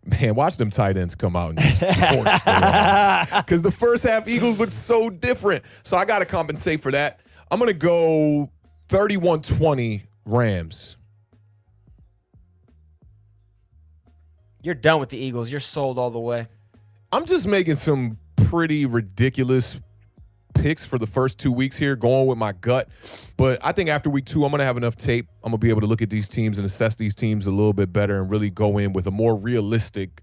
Man, watch them tight ends come out and just because the first half Eagles looked so different. So I got to compensate for that. I'm going to go 31-20 Rams. You're done with the Eagles. You're sold all the way. I'm just making some pretty ridiculous picks for the first 2 weeks here, going with my gut. But I think after week 2, I'm going to have enough tape. I'm going to be able to look at these teams and assess these teams a little bit better and really go in with a more realistic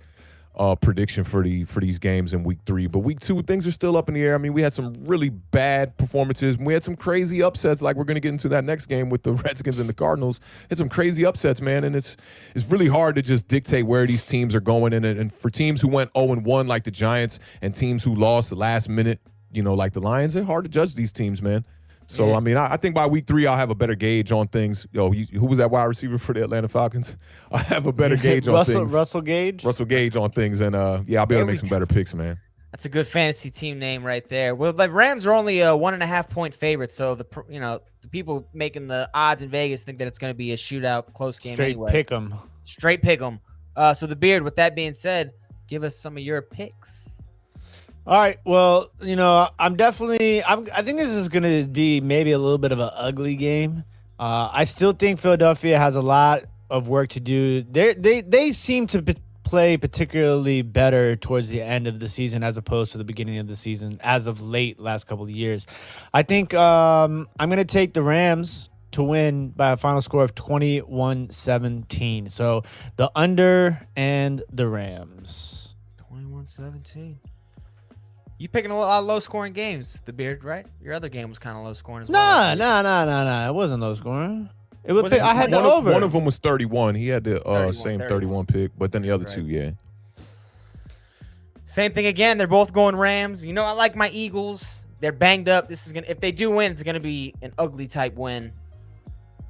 prediction for these games in week 3. But week 2, things are still up in the air. I mean, we had some really bad performances. We had some crazy upsets, like we're going to get into that next game with the Redskins and the Cardinals. It's some crazy upsets, man, and it's really hard to just dictate where these teams are going. And for teams who went 0-1 like the Giants and teams who lost the last minute, you know, like the Lions, it's hard to judge these teams, man. So, yeah. I mean, I think by week 3, I'll have a better gauge on things. Who was that wide receiver for the Atlanta Falcons? I have a better gauge on things. Russell Gage? Russell Gage on things. And, yeah, I'll be able to make some better picks, man. That's a good fantasy team name right there. Well, the Rams are only a 1.5-point favorite, so the people making the odds in Vegas think that it's going to be a shootout, close game anyway. Straight pick 'em. So the Beard, with that being said, give us some of your picks. All right. Well, you know, I think this is going to be maybe a little bit of an ugly game. I still think Philadelphia has a lot of work to do. They seem to play particularly better towards the end of the season as opposed to the beginning of the season as of last couple of years. I think I'm going to take the Rams to win by a final score of 21-17. So the under and the Rams. 21-17. You picking a lot of low-scoring games, the Beard, right? Your other game was kind of low-scoring as well. Nah. It wasn't low-scoring. I had the over. One of them was 31. He had the same 31 pick, but then the other two, yeah. Same thing again. They're both going Rams. You know, I like my Eagles. They're banged up. If they do win, it's gonna be an ugly type win.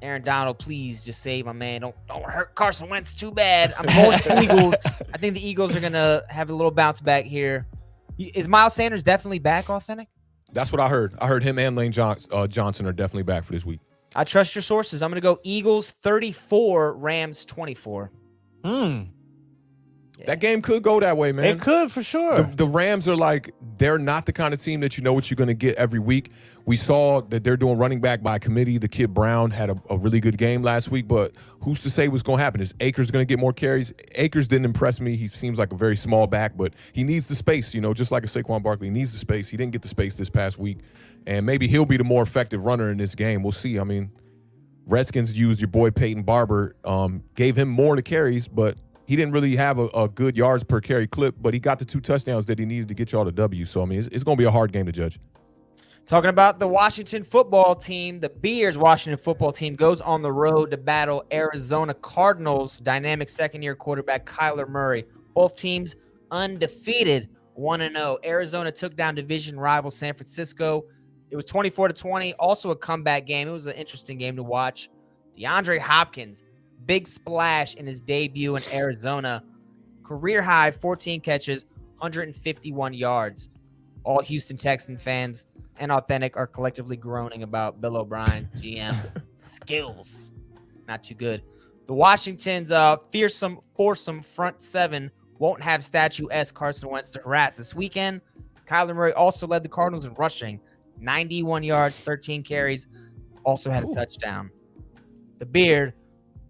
Aaron Donald, please just save my man. Don't hurt Carson Wentz too bad. I'm going to the Eagles. I think the Eagles are gonna have a little bounce back here. Is Miles Sanders definitely back, Awthentik? That's what I heard. I heard him and Lane Johnson are definitely back for this week. I trust your sources. I'm going to go Eagles 34, Rams 24. Yeah. That game could go that way, man. It could, for sure. The Rams are they're not the kind of team that you know what you're going to get every week. We saw that they're doing running back by committee. The kid Brown had a really good game last week, but who's to say what's going to happen? Is Akers going to get more carries? Akers didn't impress me. He seems like a very small back, but he needs the space, you know, just like a Saquon Barkley. He needs the space. He didn't get the space this past week, and maybe he'll be the more effective runner in this game. We'll see. I mean, Redskins used your boy Peyton Barber, gave him more to carries, but he didn't really have a good yards per carry clip, but he got the 2 touchdowns that he needed to get y'all the W. So, I mean, it's going to be a hard game to judge. Talking about the Washington football team, the Bears Washington football team goes on the road to battle Arizona Cardinals dynamic second-year quarterback Kyler Murray. Both teams undefeated, 1-0. Arizona took down division rival San Francisco. It was 24-20, also a comeback game. It was an interesting game to watch. Deandre Hopkins, big splash in his debut in Arizona. Career high, 14 catches, 151 yards. All Houston Texan fans and Awthentik are collectively groaning about Bill O'Brien, GM, skills. Not too good. The Washington's fearsome foursome front seven won't have statue-esque Carson Wentz to harass this weekend. Kyler Murray also led the Cardinals in rushing, 91 yards, 13 carries, also had a touchdown. The Beard,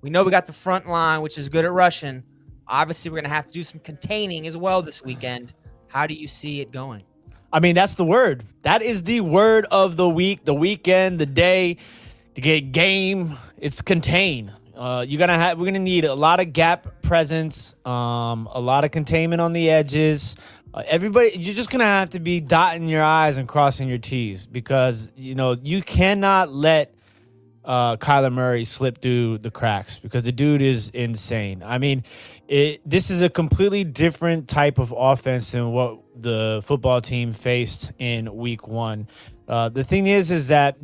we know we got the front line, which is good at rushing. Obviously, we're going to have to do some containing as well this weekend. How do you see it going? I mean, that's the word. That is the word of the week, the weekend, the day, the game. It's contain. We're gonna need a lot of gap presence, a lot of containment on the edges. Everybody, you're just gonna have to be dotting your I's and crossing your T's because you cannot let Kyler Murray slip through the cracks because the dude is insane. I mean, this is a completely different type of offense than what the football team faced in week one. The thing is that,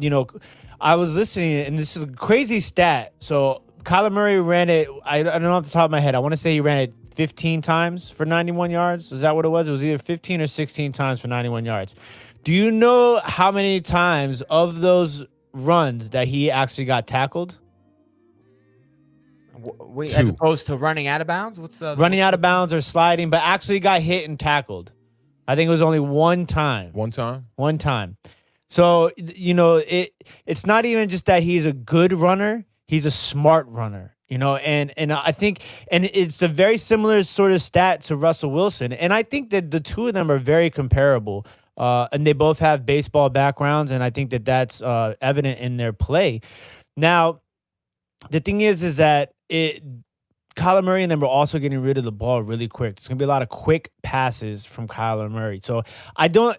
I was listening, and this is a crazy stat. So Kyler Murray ran it, I don't know off the top of my head. I want to say he ran it 15 times for 91 yards. Was that what it was? It was either 15 or 16 times for 91 yards. Do you know how many times of those runs that he actually got tackled? As opposed to running out of bounds? Running out of bounds or sliding, but actually got hit and tackled. I think it was only one time. One time? One time. So, it's not even just that he's a good runner. He's a smart runner, and I think, and it's a very similar sort of stat to Russell Wilson. And I think that the two of them are very comparable. And they both have baseball backgrounds, and I think that that's evident in their play. Now, the thing is that Kyler Murray and them are also getting rid of the ball really quick. There's gonna be a lot of quick passes from Kyler Murray. So I don't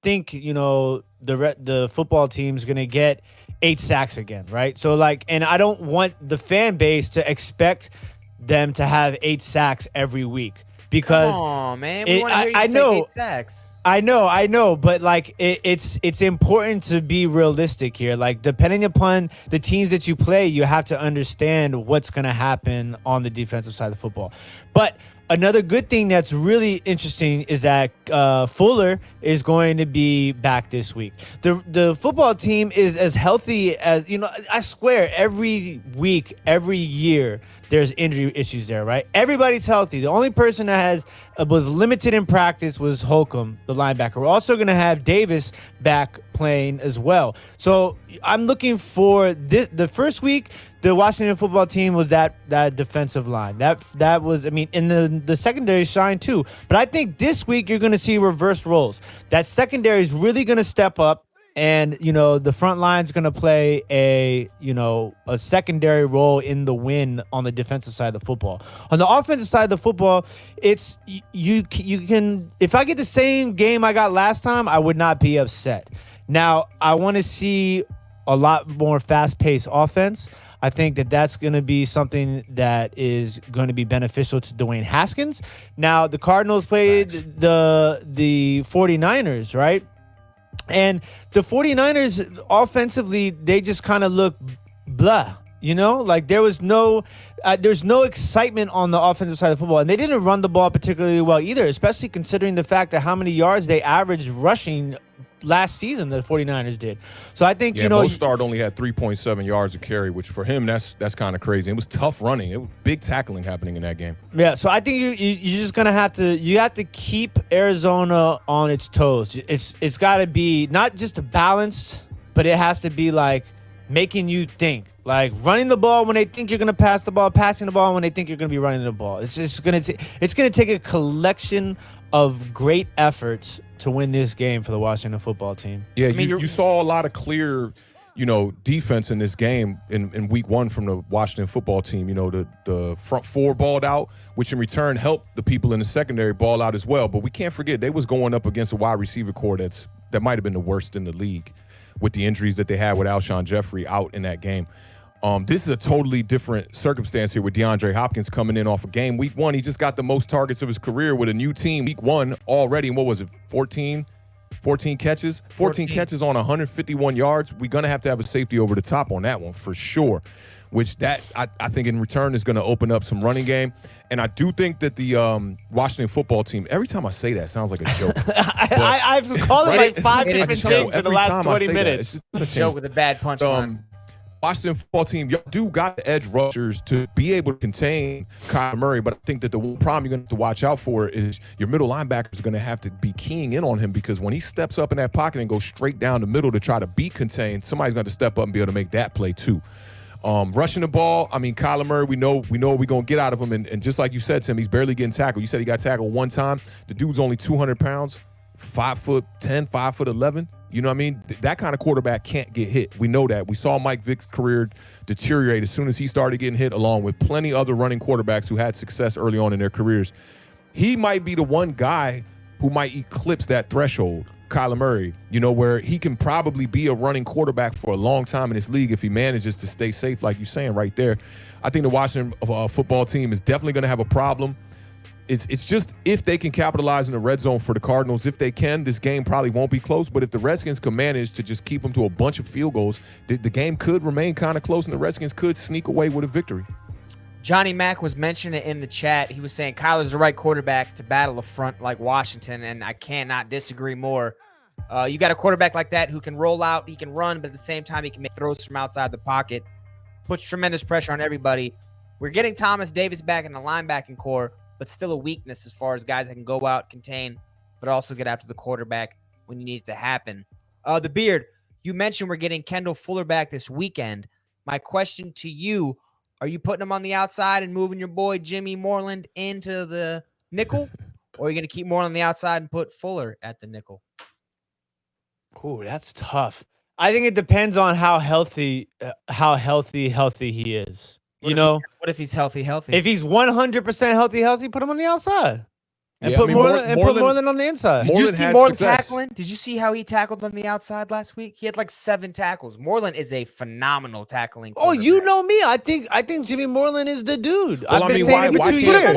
think the football team's gonna get 8 sacks again, right? So and I don't want the fan base to expect them to have 8 sacks every week because oh man, we want to hear you say 8 sacks. I know, but it's important to be realistic here. Depending upon the teams that you play, you have to understand what's going to happen on the defensive side of the football. But another good thing that's really interesting is that Fuller is going to be back this week. The football team is as healthy as, I swear every week, every year, there's injury issues there, right? Everybody's healthy. The only person that was limited in practice was Holcomb, the linebacker. We're also going to have Davis back playing as well. So I'm looking for this. The first week, the Washington football team was that defensive line. That was, and the secondary shine too. But I think this week you're going to see reverse roles. That secondary is really going to step up. And, the front line's going to play a secondary role in the win on the defensive side of the football. On the offensive side of the football, it's you can, if I get the same game I got last time, I would not be upset. Now, I want to see a lot more fast-paced offense. I think that that's going to be something that is going to be beneficial to Dwayne Haskins. Now, the Cardinals played the 49ers, right? And the 49ers offensively, they just kind of look blah, there's no excitement on the offensive side of football. And they didn't run the ball particularly well either, especially considering the fact that how many yards they averaged rushing last season the 49ers did. So I think, Mostard only had 3.7 yards a carry, which for him, that's kind of crazy. It was tough running. It was big tackling happening in that game. Yeah, so I think you're just going to have to keep Arizona on its toes. It's got to be not just balanced, but it has to be making you think. Running the ball when they think you're going to pass the ball, passing the ball when they think you're going to be running the ball. It's just going to take a collection of great efforts to win this game for the Washington football team. Yeah, you saw a lot of clear, defense in this game in week one from the Washington football team. The front four balled out, which in return helped the people in the secondary ball out as well. But we can't forget they was going up against a wide receiver core that's that might have been the worst in the league with the injuries that they had with Alshon Jeffrey out in that game. This is a totally different circumstance here with DeAndre Hopkins coming in off a game. Week 1, he just got the most targets of his career with a new team. Week 1 already, and what was it, 14 catches? 14 catches on 151 yards. We're going to have a safety over the top on that one for sure, which that I think in return is going to open up some running game. And I do think that the Washington football team, every time I say that, it sounds like a joke. I've called it like 5 It is different a things joke. in the last 20 minutes. A joke with a bad punchline. Washington football team, y'all do got the edge rushers to be able to contain Kyler Murray, but I think that the one problem you're going to have to watch out for is your middle linebackers are going to have to be keying in on him, because when he steps up in that pocket and goes straight down the middle to try to beat contain, somebody's going to step up and be able to make that play too. Rushing the ball, I mean, Kyler Murray, we know what we're going to get out of him, and just like you said, Tim, he's barely getting tackled. You said he got tackled one time. The dude's only 200 pounds, 5'10", 5'11". You know what I mean? That kind of quarterback can't get hit. We know that. We saw Mike Vick's career deteriorate as soon as he started getting hit, along with plenty other running quarterbacks who had success early on in their careers. He might be the one guy who might eclipse that threshold, Kyler Murray, where he can probably be a running quarterback for a long time in this league if he manages to stay safe, like you're saying right there. I think the Washington football team is definitely going to have a problem. It's just if they can capitalize in the red zone for the Cardinals. If they can, this game probably won't be close. But if the Redskins can manage to just keep them to a bunch of field goals, the game could remain kind of close, and the Redskins could sneak away with a victory. Johnny Mack was mentioning it in the chat. He was saying Kyler's the right quarterback to battle a front like Washington, and I cannot disagree more. You got a quarterback like that who can roll out, he can run, but at the same time, he can make throws from outside the pocket, puts tremendous pressure on everybody. We're getting Thomas Davis back in the linebacking core, but still a weakness as far as guys that can go out, contain, but also get after the quarterback when you need it to happen. The Beard, you mentioned we're getting Kendall Fuller back this weekend. My question to you, are you putting him on the outside and moving your boy Jimmy Moreland into the nickel? Or are you going to keep Moreland on the outside and put Fuller at the nickel? Ooh, that's tough. I think it depends on how healthy he is. What if he's healthy? If he's 100% healthy, put him on the outside. And put Moreland Moreland on the inside. Did you see Moreland tackling? Did you see how he tackled on the outside last week? He had like 7 tackles. Moreland is a phenomenal tackling. Oh, you know me. I think Jimmy Moreland is the dude. Well, I've been saying it for 2 years.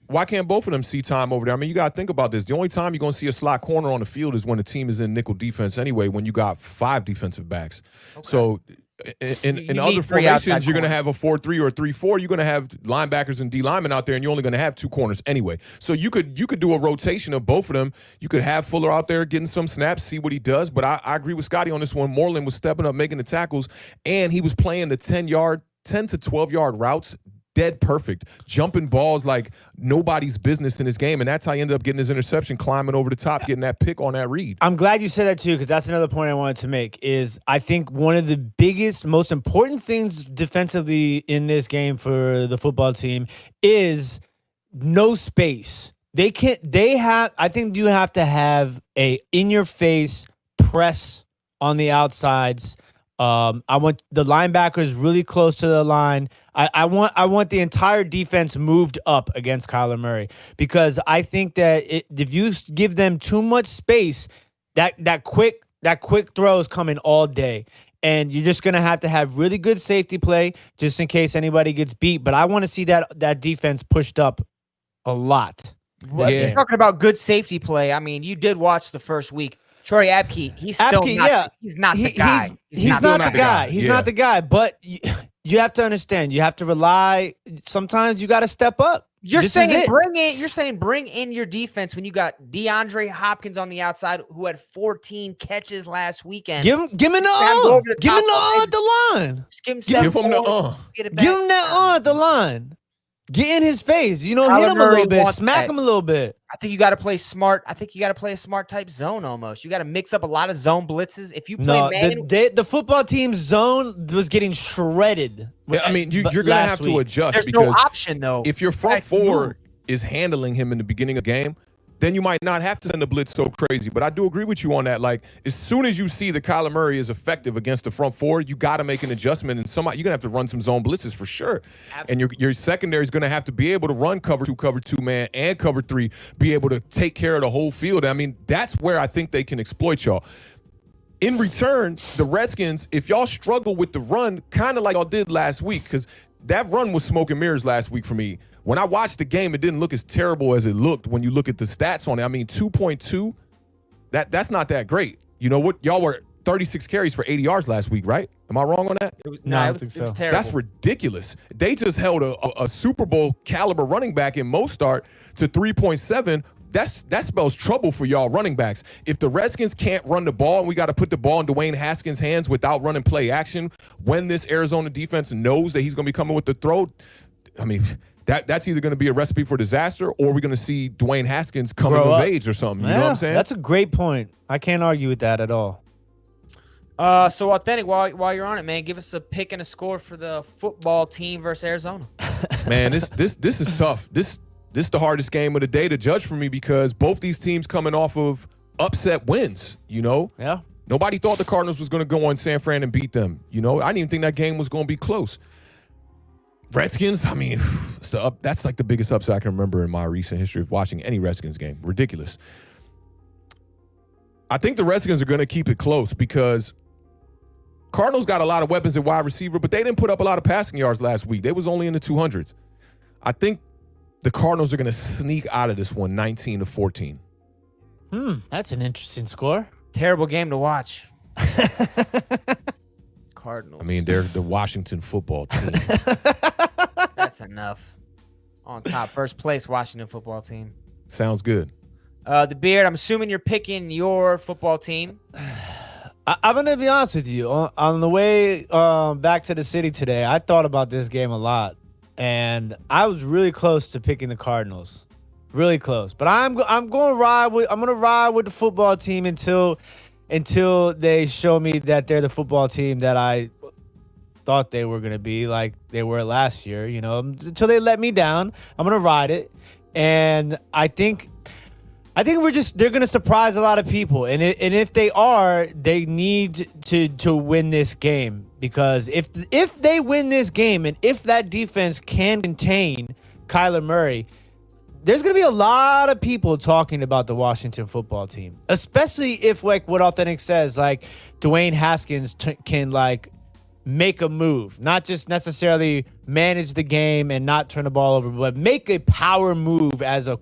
Why can't both of them see time over there? I mean, you got to think about this. The only time you're going to see a slot corner on the field is when the team is in nickel defense anyway, when you got 5 defensive backs. Okay. So in other formations, you're going to have a 4-3 or a 3-4. You're going to have linebackers and D linemen out there, and you're only going to have 2 corners anyway. So you could do a rotation of both of them. You could have Fuller out there getting some snaps, see what he does. But I agree with Scotty on this one. Moreland was stepping up, making the tackles, and he was playing the 10 to 12-yard routes. Dead perfect, jumping balls like nobody's business in this game, and that's how he ended up getting his interception, climbing over the top, getting that pick on that read. I'm glad you said that too, because that's another point I wanted to make. Is I think one of the biggest, most important things defensively in this game for the football team is no space. I think you have to have a in-your-face press on the outsides. I want the linebackers really close to the line. I want the entire defense moved up against Kyler Murray, because I think that if you give them too much space, that quick throw is coming all day, and you're just gonna have to have really good safety play just in case anybody gets beat. But I want to see that defense pushed up a lot. You're talking about good safety play. I mean, you did watch the first week. Troy Apke, he's not the guy. He's not the guy, but you have to understand, you have to rely. Sometimes you got to step up. You're saying bring in your defense when you got DeAndre Hopkins on the outside, who had 14 catches last weekend. Give him the at the line. Just give him at the line. Get in his face, hit him a little bit, smack him a little bit. I think you got to play smart. I think you got to play a smart type zone almost. You got to mix up a lot of zone blitzes. If you play the football team's zone was getting shredded. I mean, you're going to have to adjust. There's no option, though. If your front four is handling him in the beginning of the game, then you might not have to send the blitz so crazy. But I do agree with you on that. Like, as soon as you see that Kyler Murray is effective against the front four, you got to make an adjustment. And you're going to have to run some zone blitzes for sure. Absolutely. And your secondary is going to have to be able to run cover two man, and cover three, be able to take care of the whole field. I mean, that's where I think they can exploit y'all. In return, the Redskins, if y'all struggle with the run, kind of like y'all did last week, because that run was smoke and mirrors last week for me. When I watched the game, it didn't look as terrible as it looked when you look at the stats on it. I mean, 2.2, that's not that great. You know what? Y'all were 36 carries for 80 yards last week, right? Am I wrong on that? It was terrible. That's ridiculous. They just held a Super Bowl caliber running back in Mostart to 3.7. That spells trouble for y'all running backs. If the Redskins can't run the ball and we got to put the ball in Dwayne Haskins' hands without running play action, when this Arizona defense knows that he's going to be coming with the throw, I mean, that's either going to be a recipe for disaster, or we're going to see Dwayne Haskins coming of age or something. You know what I'm saying? That's a great point. I can't argue with that at all. So Awthentik, while you're on it, man, give us a pick and a score for the football team versus Arizona. Man, this is tough. This is the hardest game of the day to judge for me, because both these teams coming off of upset wins, you know? Yeah. Nobody thought the Cardinals was going to go on San Fran and beat them. You know, I didn't even think that game was going to be close. Redskins, I mean, that's like the biggest upset I can remember in my recent history of watching any Redskins game. Ridiculous. I think the Redskins are going to keep it close, because Cardinals got a lot of weapons at wide receiver, but they didn't put up a lot of passing yards last week. They was only in the 200s. I think the Cardinals are going to sneak out of this one 19-14. That's an interesting score. Terrible game to watch. Cardinals. I mean, they're the Washington football team. That's enough. On top. First place, Washington football team. Sounds good. The Beard, I'm assuming you're picking your football team. I'm going to be honest with you. On the way back to the city today, I thought about this game a lot. And I was really close to picking the Cardinals. Really close. But I'm going to ride with the football team until they show me that they're the football team that I thought they were going to be, like they were last year, you know. Until they let me down, I'm going to ride it. And I think they're going to surprise a lot of people. And if they are, they need to win this game, because if they win this game, and if that defense can contain Kyler Murray, there's going to be a lot of people talking about the Washington football team, especially if, like what Awthentik says, like Dwayne Haskins can like make a move, not just necessarily manage the game and not turn the ball over, but make a power move as a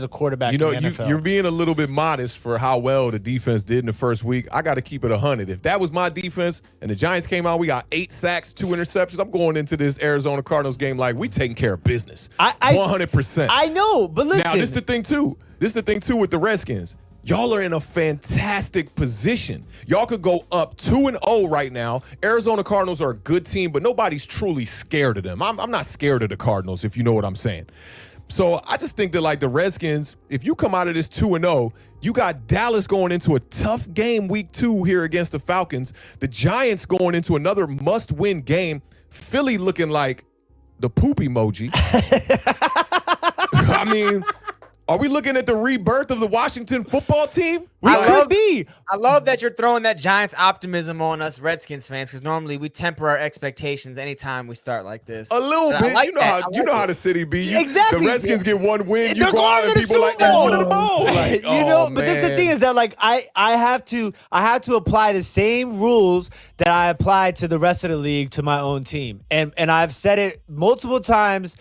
quarterback. You know, in the NFL. you're being a little bit modest for how well the defense did in the first week. I got to keep it 100. If that was my defense and the Giants came out, we got 8 sacks, 2 interceptions. I'm going into this Arizona Cardinals game like we taking care of business. 100%. I know, but listen. Now, this is the thing too with the Redskins. Y'all are in a fantastic position. Y'all could go up 2-0 right now. Arizona Cardinals are a good team, but nobody's truly scared of them. I'm not scared of the Cardinals, if you know what I'm saying. So I just think that, like, the Redskins, if you come out of this 2-0, you got Dallas going into a tough game week 2 here against the Falcons. The Giants going into another must-win game. Philly looking like the poop emoji. I mean, are we looking at the rebirth of the Washington football team? I love that you're throwing that Giants optimism on us Redskins fans, because normally we temper our expectations anytime we start like this. A little bit. Like you know how the city be. Exactly. The Redskins get one win. They're You go out and people like, they're going to the bowl. Like, you know, but man. this is the thing is that, like, I have to apply the same rules that I apply to the rest of the league to my own team. And I've said it multiple times,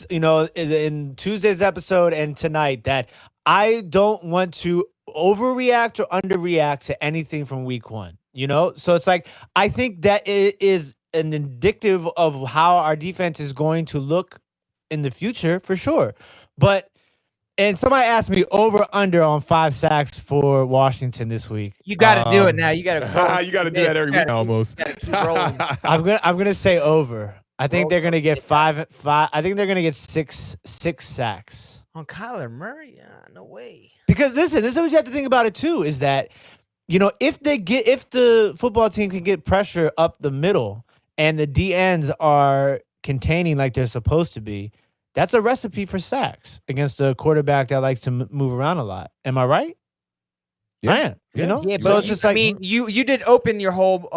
you know, in Tuesday's episode and tonight, that I don't want to overreact or underreact to anything from week 1, you know? So it's like, I think that it is an indicative of how our defense is going to look in the future, for sure. And somebody asked me over under on 5 sacks for Washington this week. You got to do it now. You got to. You got to do that every week almost. Keep rolling. I'm gonna say over. I think they're gonna get five. I think they're gonna get six sacks on Kyler Murray. No way. Because listen, this is what you have to think about it too. Is that, you know, if the football team can get pressure up the middle and the D ends are containing like they're supposed to be, that's a recipe for sacks against a quarterback that likes to move around a lot. Am I right? Yeah. I am. You know? Yeah, So but it's just like, I mean, you did open your whole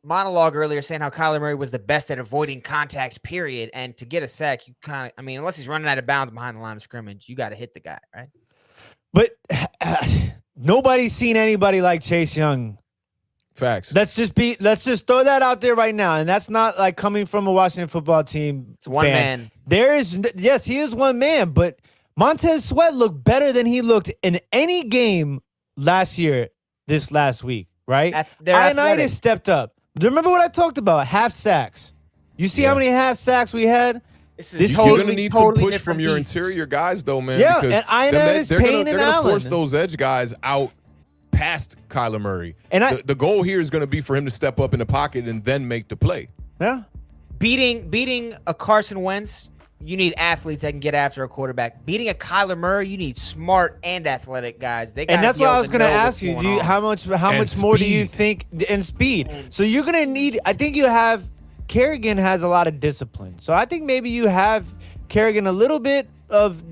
monologue earlier saying how Kyler Murray was the best at avoiding contact, period. And to get a sack, you kind of, I mean, unless he's running out of bounds behind the line of scrimmage, you got to hit the guy, right? but nobody's seen anybody like Chase Young. Facts. Let's just throw that out there right now. And that's not like coming from a Washington football team. It's one fan. man. Yes, he is one man, but Montez Sweat looked better than he looked in any game last year, this last week, right? Ioannidis stepped up. Remember what I talked about? Half sacks. You see how many half sacks we had? You're going to need some push from your interior guys, though, man. Yeah, and Ioannidis, Payne, and Allen. They're going to force those edge guys out past Kyler Murray. And the goal here is going to be for him to step up in the pocket and then make the play. Yeah. Beating a Carson Wentz, you need athletes that can get after a quarterback. Beating a Kyler Murray, you need smart and athletic guys. And that's what I was going to ask you. How much more do you think in speed? So you're going to need. I think you have. Kerrigan has a lot of discipline, so I think maybe you have Kerrigan a little bit of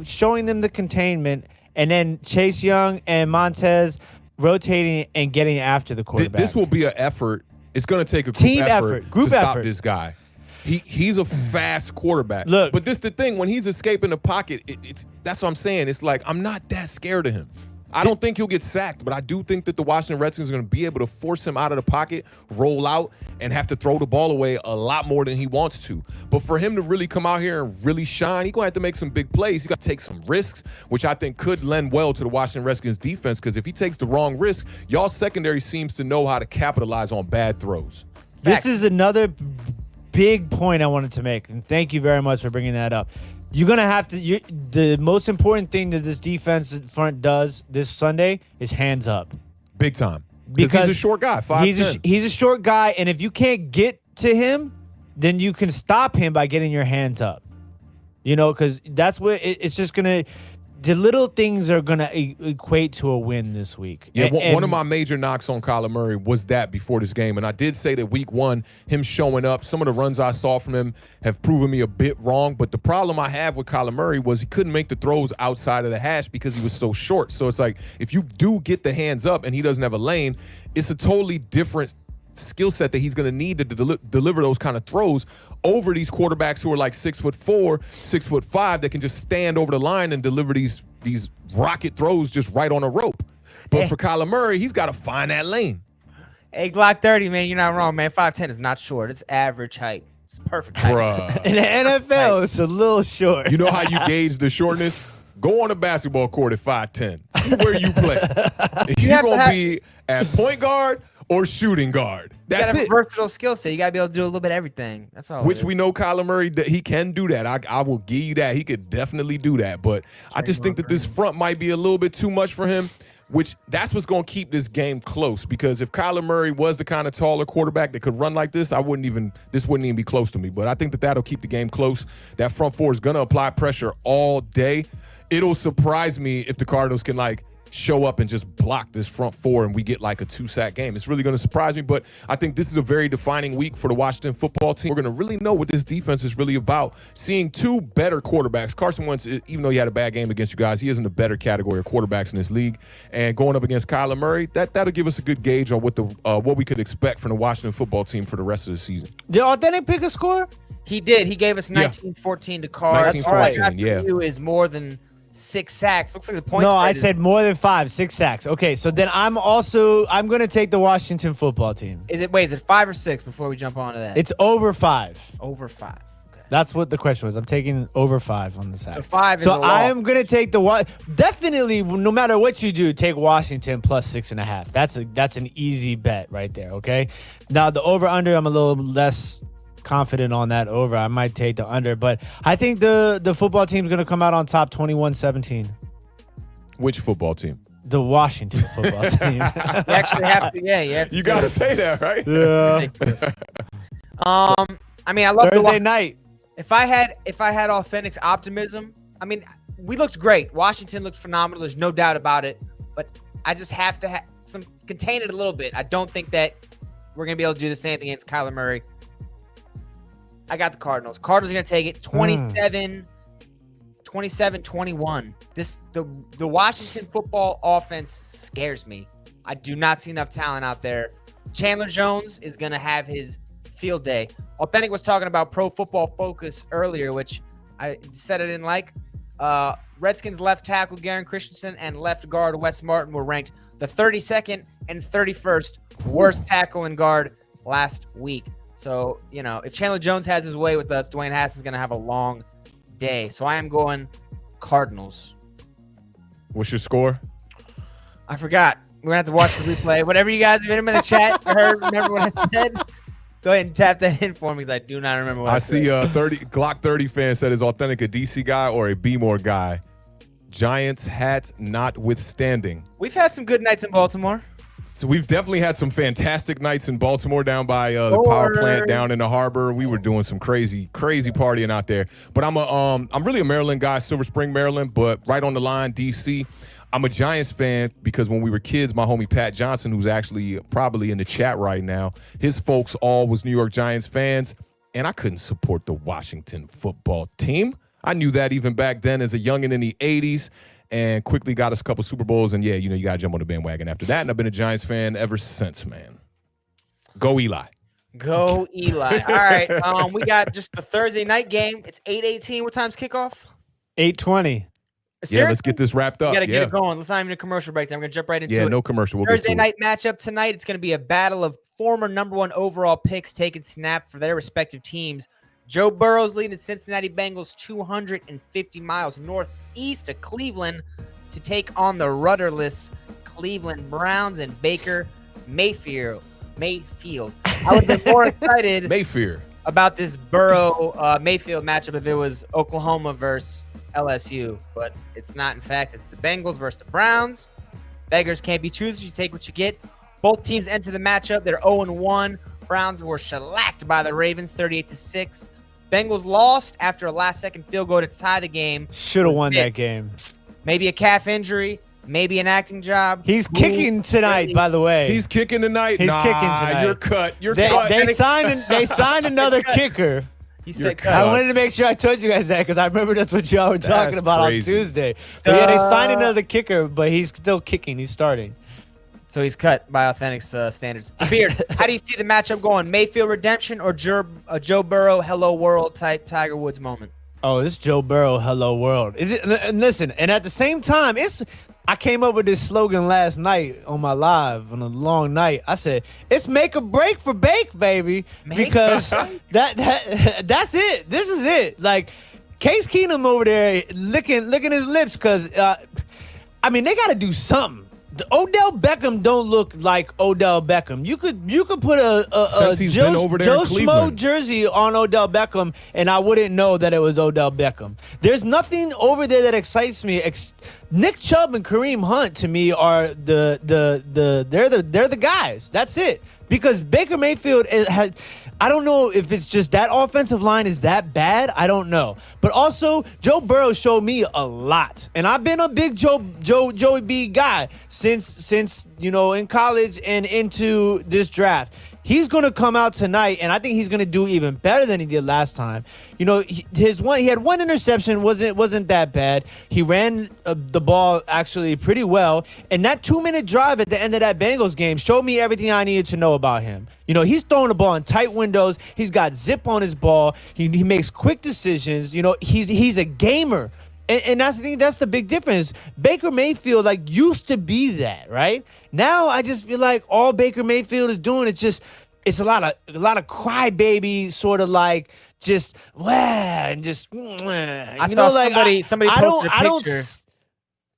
showing them the containment, and then Chase Young and Montez rotating and getting after the quarterback. This will be an effort. It's going to take a team effort to stop this guy. He's a fast quarterback. Look, but this is the thing. When he's escaping the pocket, that's what I'm saying. It's like I'm not that scared of him. I don't think he'll get sacked, but I do think that the Washington Redskins are going to be able to force him out of the pocket, roll out, and have to throw the ball away a lot more than he wants to. But for him to really come out here and really shine, he's going to have to make some big plays. He's got to take some risks, which I think could lend well to the Washington Redskins defense, because if he takes the wrong risk, y'all secondary seems to know how to capitalize on bad throws. This is another big point I wanted to make, and thank you very much for bringing that up. You're going to have to the most important thing that this defense front does this Sunday is hands up. Big time. Because he's a short guy, 5'10". He's a short guy, and if you can't get to him, then you can stop him by getting your hands up. Because that's what it's just going to – the little things are going to equate to a win this week. Yeah, one of my major knocks on Kyler Murray was that before this game. And I did say that week one, him showing up, some of the runs I saw from him have proven me a bit wrong. But the problem I have with Kyler Murray was he couldn't make the throws outside of the hash because he was so short. So it's like if you do get the hands up and he doesn't have a lane, it's a totally different skill set that he's going to need to deliver those kind of throws over these quarterbacks who are like 6'4", 6'5", that can just stand over the line and deliver these rocket throws just right on a rope. But for Kyler Murray, he's got to find that lane. Hey, Glock 30, man, you're not wrong, man. 5'10" is not short. It's average height. It's perfect height. Bruh. In the NFL, it's a little short. You know how you gauge the shortness? Go on a basketball court at 5'10". See where you play. You're going to be at point guard or shooting guard. That's you got to have a versatile skill set. You got to be able to do a little bit of everything. That's all. Which we know Kyler Murray, he can do that. I will give you that. He could definitely do that. But I just think that this front might be a little bit too much for him, which that's what's going to keep this game close. Because if Kyler Murray was the kind of taller quarterback that could run like this, this wouldn't even be close to me. But I think that that'll keep the game close. That front four is going to apply pressure all day. It'll surprise me if the Cardinals can show up and just block this front four and we get like a 2-sack game. It's really going to surprise me, but I think this is a very defining week for the Washington football team. We're going to really know what this defense is really about. Seeing two better quarterbacks. Carson Wentz, even though he had a bad game against you guys, he is in the better category of quarterbacks in this league. And going up against Kyler Murray, that'll give us a good gauge on what we could expect from the Washington football team for the rest of the season. Did Awthentik pick a score? He did. He gave us 19-14 to Cards. 19-14, yeah. Is more than 6 sacks. Looks like the points. No, I said more than 5, 6 sacks. Okay, so then I'm going to take the Washington football team. Is it 5 or 6 before we jump onto that? It's over 5. Over 5. Okay. That's what the question was. I'm taking over 5 on the sack. So 5 is So I am going to take definitely, no matter what you do, take Washington plus 6.5. That's an easy bet right there, okay? Now, the over-under, I'm a little less confident on that over. I might take the under, but I think the football team's going to come out on top 21-17. Which football team? The Washington football team. You actually have to, yeah. You have to You got to say that, right? Yeah. I mean, I love Thursday night. If I had Awthentik's optimism, I mean, we looked great. Washington looked phenomenal. There's no doubt about it. But I just have to contain it a little bit. I don't think that we're going to be able to do the same thing against Kyler Murray. I got the Cardinals. Cardinals are going to take it 27-17. 27-21. The Washington football offense scares me. I do not see enough talent out there. Chandler Jones is going to have his field day. Awthentik was talking about Pro Football Focus earlier, which I said I didn't like. Redskins left tackle Garen Christensen and left guard Wes Martin were ranked the 32nd and 31st worst tackle and guard last week. So, if Chandler Jones has his way with us, Dwayne Haskins is going to have a long day. So I am going Cardinals. What's your score? I forgot. We're going to have to watch the replay. Whatever you guys have in the chat heard, remember what I said? Go ahead and tap that in for me because I do not remember what I said. See 30 fan said, is Awthentik a DC guy or a B-more guy? Giants hat notwithstanding. We've had some good nights in Baltimore. So we've definitely had some fantastic nights in Baltimore down by the power plant down in the harbor. We were doing some crazy partying out there. But I'm really a Maryland guy, Silver Spring, Maryland, but right on the line, DC. I'm a Giants fan because when we were kids, my homie Pat Johnson, who's actually probably in the chat right now, his folks all was New York Giants fans, and I couldn't support the Washington football team. I knew that even back then as a youngin' in the 80s, and quickly got us a couple Super Bowls, and you got to jump on the bandwagon after that, and I've been a Giants fan ever since, man. Go Eli. Go Eli. All right, we got just the Thursday night game. It's 8:18. What time's kickoff? 8:20. Seriously? Yeah, let's get this wrapped up. We got to get it going. Let's not even a commercial break. I'm going to jump right into it. Yeah, no commercial. We'll Thursday night matchup tonight. It's going to be a battle of former number one overall picks taking snap for their respective teams. Joe Burrow's leading the Cincinnati Bengals 250 miles northeast of Cleveland to take on the rudderless Cleveland Browns and Baker Mayfield. I would have been more excited about this Burrow-Mayfield matchup if it was Oklahoma versus LSU, but it's not. In fact, it's the Bengals versus the Browns. Beggars can't be choosers. You take what you get. Both teams enter the matchup. They're 0-1. Browns were shellacked by the Ravens 38-6. Bengals lost after a last-second field goal to tie the game. Should have won that game. Maybe a calf injury. Maybe an acting job. He's kicking tonight, by the way. He's kicking tonight. He's kicking tonight. You're cut. You're cut. They signed another kicker. He said cut. I wanted to make sure I told you guys that because I remember that's what y'all were talking about on Tuesday. But yeah, they signed another kicker, but he's still kicking. He's starting. So he's cut by Awthentik's standards. Beard, how do you see the matchup going? Mayfield redemption or Joe Burrow hello world type Tiger Woods moment? Oh, it's Joe Burrow hello world. And listen, and at the same time, I came up with this slogan last night on my live on a long night. I said, it's make or break for Bake, baby. Because that's it. This is it. Like, Case Keenum over there licking his lips because, they got to do something. The Odell Beckham don't look like Odell Beckham. You could put a Joe Schmo jersey on Odell Beckham, and I wouldn't know that it was Odell Beckham. There's nothing over there that excites me. Nick Chubb and Kareem Hunt to me are they're the guys. That's it. Because Baker Mayfield I don't know if it's just that offensive line is that bad. I don't know. But also, Joe Burrow showed me a lot. And I've been a big Joey B guy since in college and into this draft. He's going to come out tonight, and I think he's going to do even better than he did last time. He had one interception, wasn't that bad. He ran the ball actually pretty well, and that 2-minute drive at the end of that Bengals game showed me everything I needed to know about him. He's throwing the ball in tight windows. He's got zip on his ball. He makes quick decisions. He's a gamer. And that's the thing. That's the big difference. Baker Mayfield used to be that, right? Now I just feel like all Baker Mayfield is doing it's a lot of crybaby sort of just and just. I saw somebody posted a picture.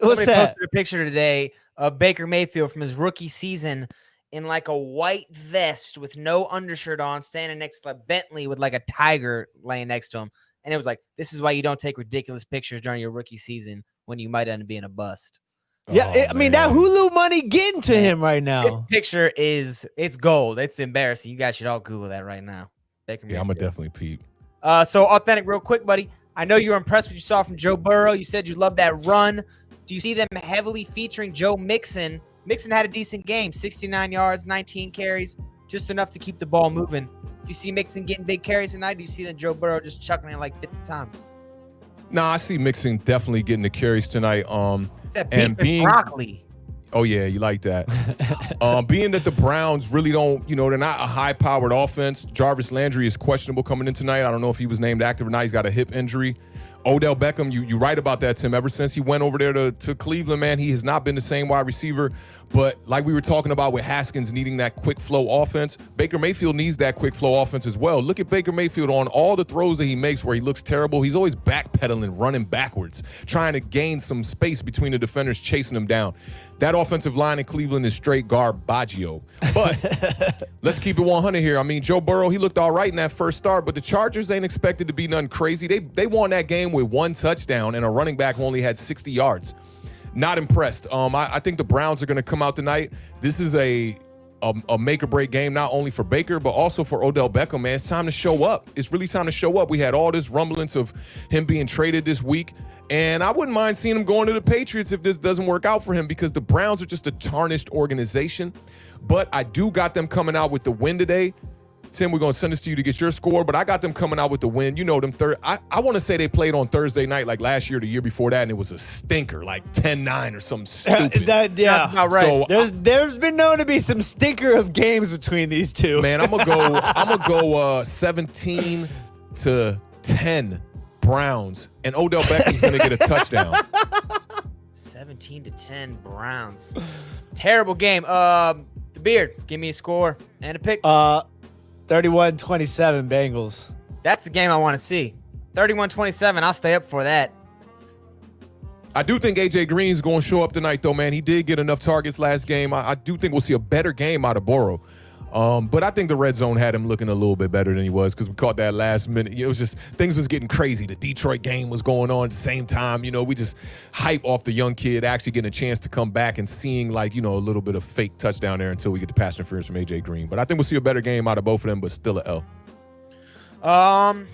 Somebody posted a picture today of Baker Mayfield from his rookie season in a white vest with no undershirt on, standing next to a Bentley with a tiger laying next to him. And it was this is why you don't take ridiculous pictures during your rookie season when you might end up being a bust. Yeah, that Hulu money getting to him right now. This picture it's gold. It's embarrassing. You guys should all Google that right now. I'm going to definitely peep. So, Awthentik, real quick, buddy. I know you were impressed with what you saw from Joe Burrow. You said you loved that run. Do you see them heavily featuring Joe Mixon? Mixon had a decent game, 69 yards, 19 carries, just enough to keep the ball moving. Do you see Mixon getting big carries tonight? Do you see that Joe Burrow just chucking it 50 times? Nah, I see Mixon definitely getting the carries tonight. It's that beef and broccoli. Oh yeah, you like that. Being that the Browns really don't, they're not a high-powered offense. Jarvis Landry is questionable coming in tonight. I don't know if he was named active or not. He's got a hip injury. Odell Beckham, you right about that, Tim. Ever since he went over there to Cleveland, man, he has not been the same wide receiver. But like we were talking about with Haskins needing that quick flow offense, Baker Mayfield needs that quick flow offense as well. Look at Baker Mayfield on all the throws that he makes where he looks terrible. He's always backpedaling, running backwards, trying to gain some space between the defenders, chasing him down. That offensive line in Cleveland is straight garbaggio. But let's keep it 100 here. I mean, Joe Burrow, he looked all right in that first start, but the Chargers ain't expected to be nothing crazy. They won that game with one touchdown and a running back who only had 60 yards. Not impressed. I think the Browns are going to come out tonight. This is a make-or-break game, not only for Baker, but also for Odell Beckham, man. It's time to show up. It's really time to show up. We had all this rumblings of him being traded this week, and I wouldn't mind seeing him going to the Patriots if this doesn't work out for him because the Browns are just a tarnished organization. But I do got them coming out with the win today. Tim, we're going to send this to you to get your score, but I got them coming out with the win. You know them. I want to say they played on Thursday night like last year or the year before that, and it was a stinker, like 10-9 or something stupid. Not right. So there's been known to be some stinker of games between these two. Man, I'm gonna go 17-10 Browns, and Odell Beckham's gonna get a touchdown. 17-10 Browns. Terrible game. The Beard, give me a score and a pick. 31-27 Bengals. That's the game I want to see. 31-27. I'll stay up for that. I do think A.J. Green's going to show up tonight, though, man. He did get enough targets last game. I do think we'll see a better game out of Burrow. But I think the red zone had him looking a little bit better than he was because we caught that last minute. It was just things was getting crazy. The Detroit game was going on at the same time. We just hype off the young kid actually getting a chance to come back and seeing a little bit of fake touchdown there until we get the pass interference from A.J. Green. But I think we'll see a better game out of both of them, but still a L. Man,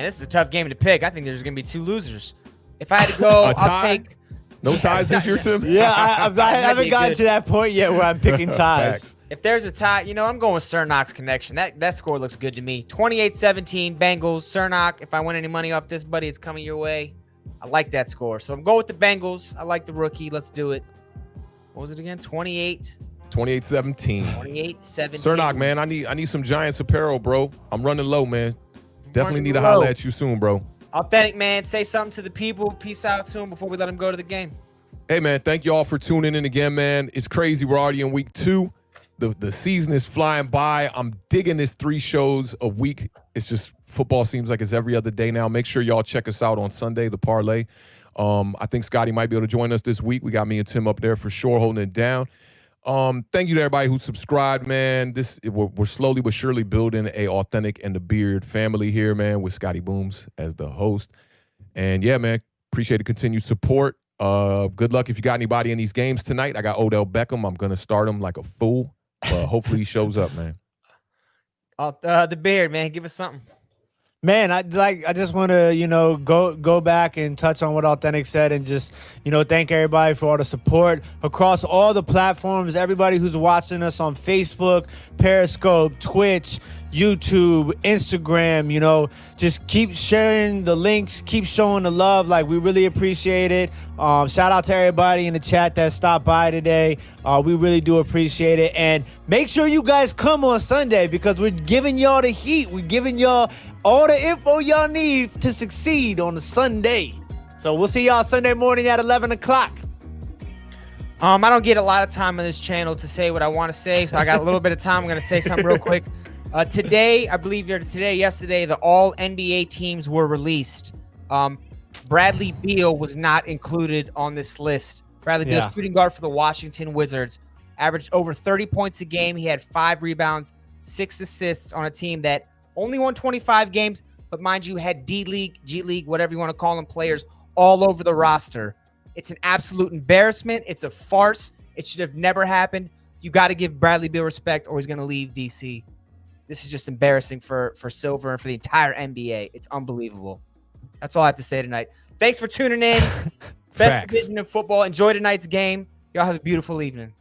this is a tough game to pick. I think there's going to be two losers. If I had to go, I'll take. No ties this year, Tim? Yeah, I haven't gotten to that point yet where I'm picking ties. If there's a tie, I'm going with Cernock's connection. That score looks good to me. 28-17 Bengals. Cernock, if I win any money off this, buddy, it's coming your way. I like that score. So I'm going with the Bengals. I like the rookie. Let's do it. What was it again? 28-17. 28-17. Cernock, man, I need some Giants apparel, bro. I'm running low, man. Definitely need to holler at you soon, bro. Awthentik, man. Say something to the people. Peace out to them before we let them go to the game. Hey, man, thank you all for tuning in again, man. It's crazy. We're already in week 2. The season is flying by. I'm digging this 3 shows a week. It's just football seems like it's every other day now. Make sure y'all check us out on Sunday, the parlay. I think Scotty might be able to join us this week. We got me and Tim up there for sure holding it down. Thank you to everybody who subscribed, man. We're slowly but surely building a Awthentik and the Beard family here, man, with Scotty Boomz as the host. And yeah, man, appreciate the continued support. Good luck if you got anybody in these games tonight. I got Odell Beckham. I'm gonna start him like a fool. Hopefully he shows up, man. The Beard, man, give us something. Man, I just want to, go back and touch on what Awthentik said and just, thank everybody for all the support across all the platforms. Everybody who's watching us on Facebook, Periscope, Twitch, YouTube, Instagram, just keep sharing the links, keep showing the love. Like, we really appreciate it. Shout out to everybody in the chat that stopped by today. We really do appreciate it. And make sure you guys come on Sunday because we're giving y'all the heat. We're giving y'all all the info y'all need to succeed on a Sunday. So we'll see y'all Sunday morning at 11 o'clock. I don't get a lot of time on this channel to say what I want to say, so I got a little bit of time. I'm going to say something real quick. Yesterday, the all NBA teams were released. Bradley Beal was not included on this list. Bradley Beal, shooting guard for the Washington Wizards, averaged over 30 points a game. He had 5 rebounds, 6 assists on a team that only won 25 games, but mind you, had D-League, G-League, whatever you want to call them, players all over the roster. It's an absolute embarrassment. It's a farce. It should have never happened. You got to give Bradley Beal respect or he's going to leave DC. This is just embarrassing for Silver and for the entire NBA. It's unbelievable. That's all I have to say tonight. Thanks for tuning in. Best division of football. Enjoy tonight's game. Y'all have a beautiful evening.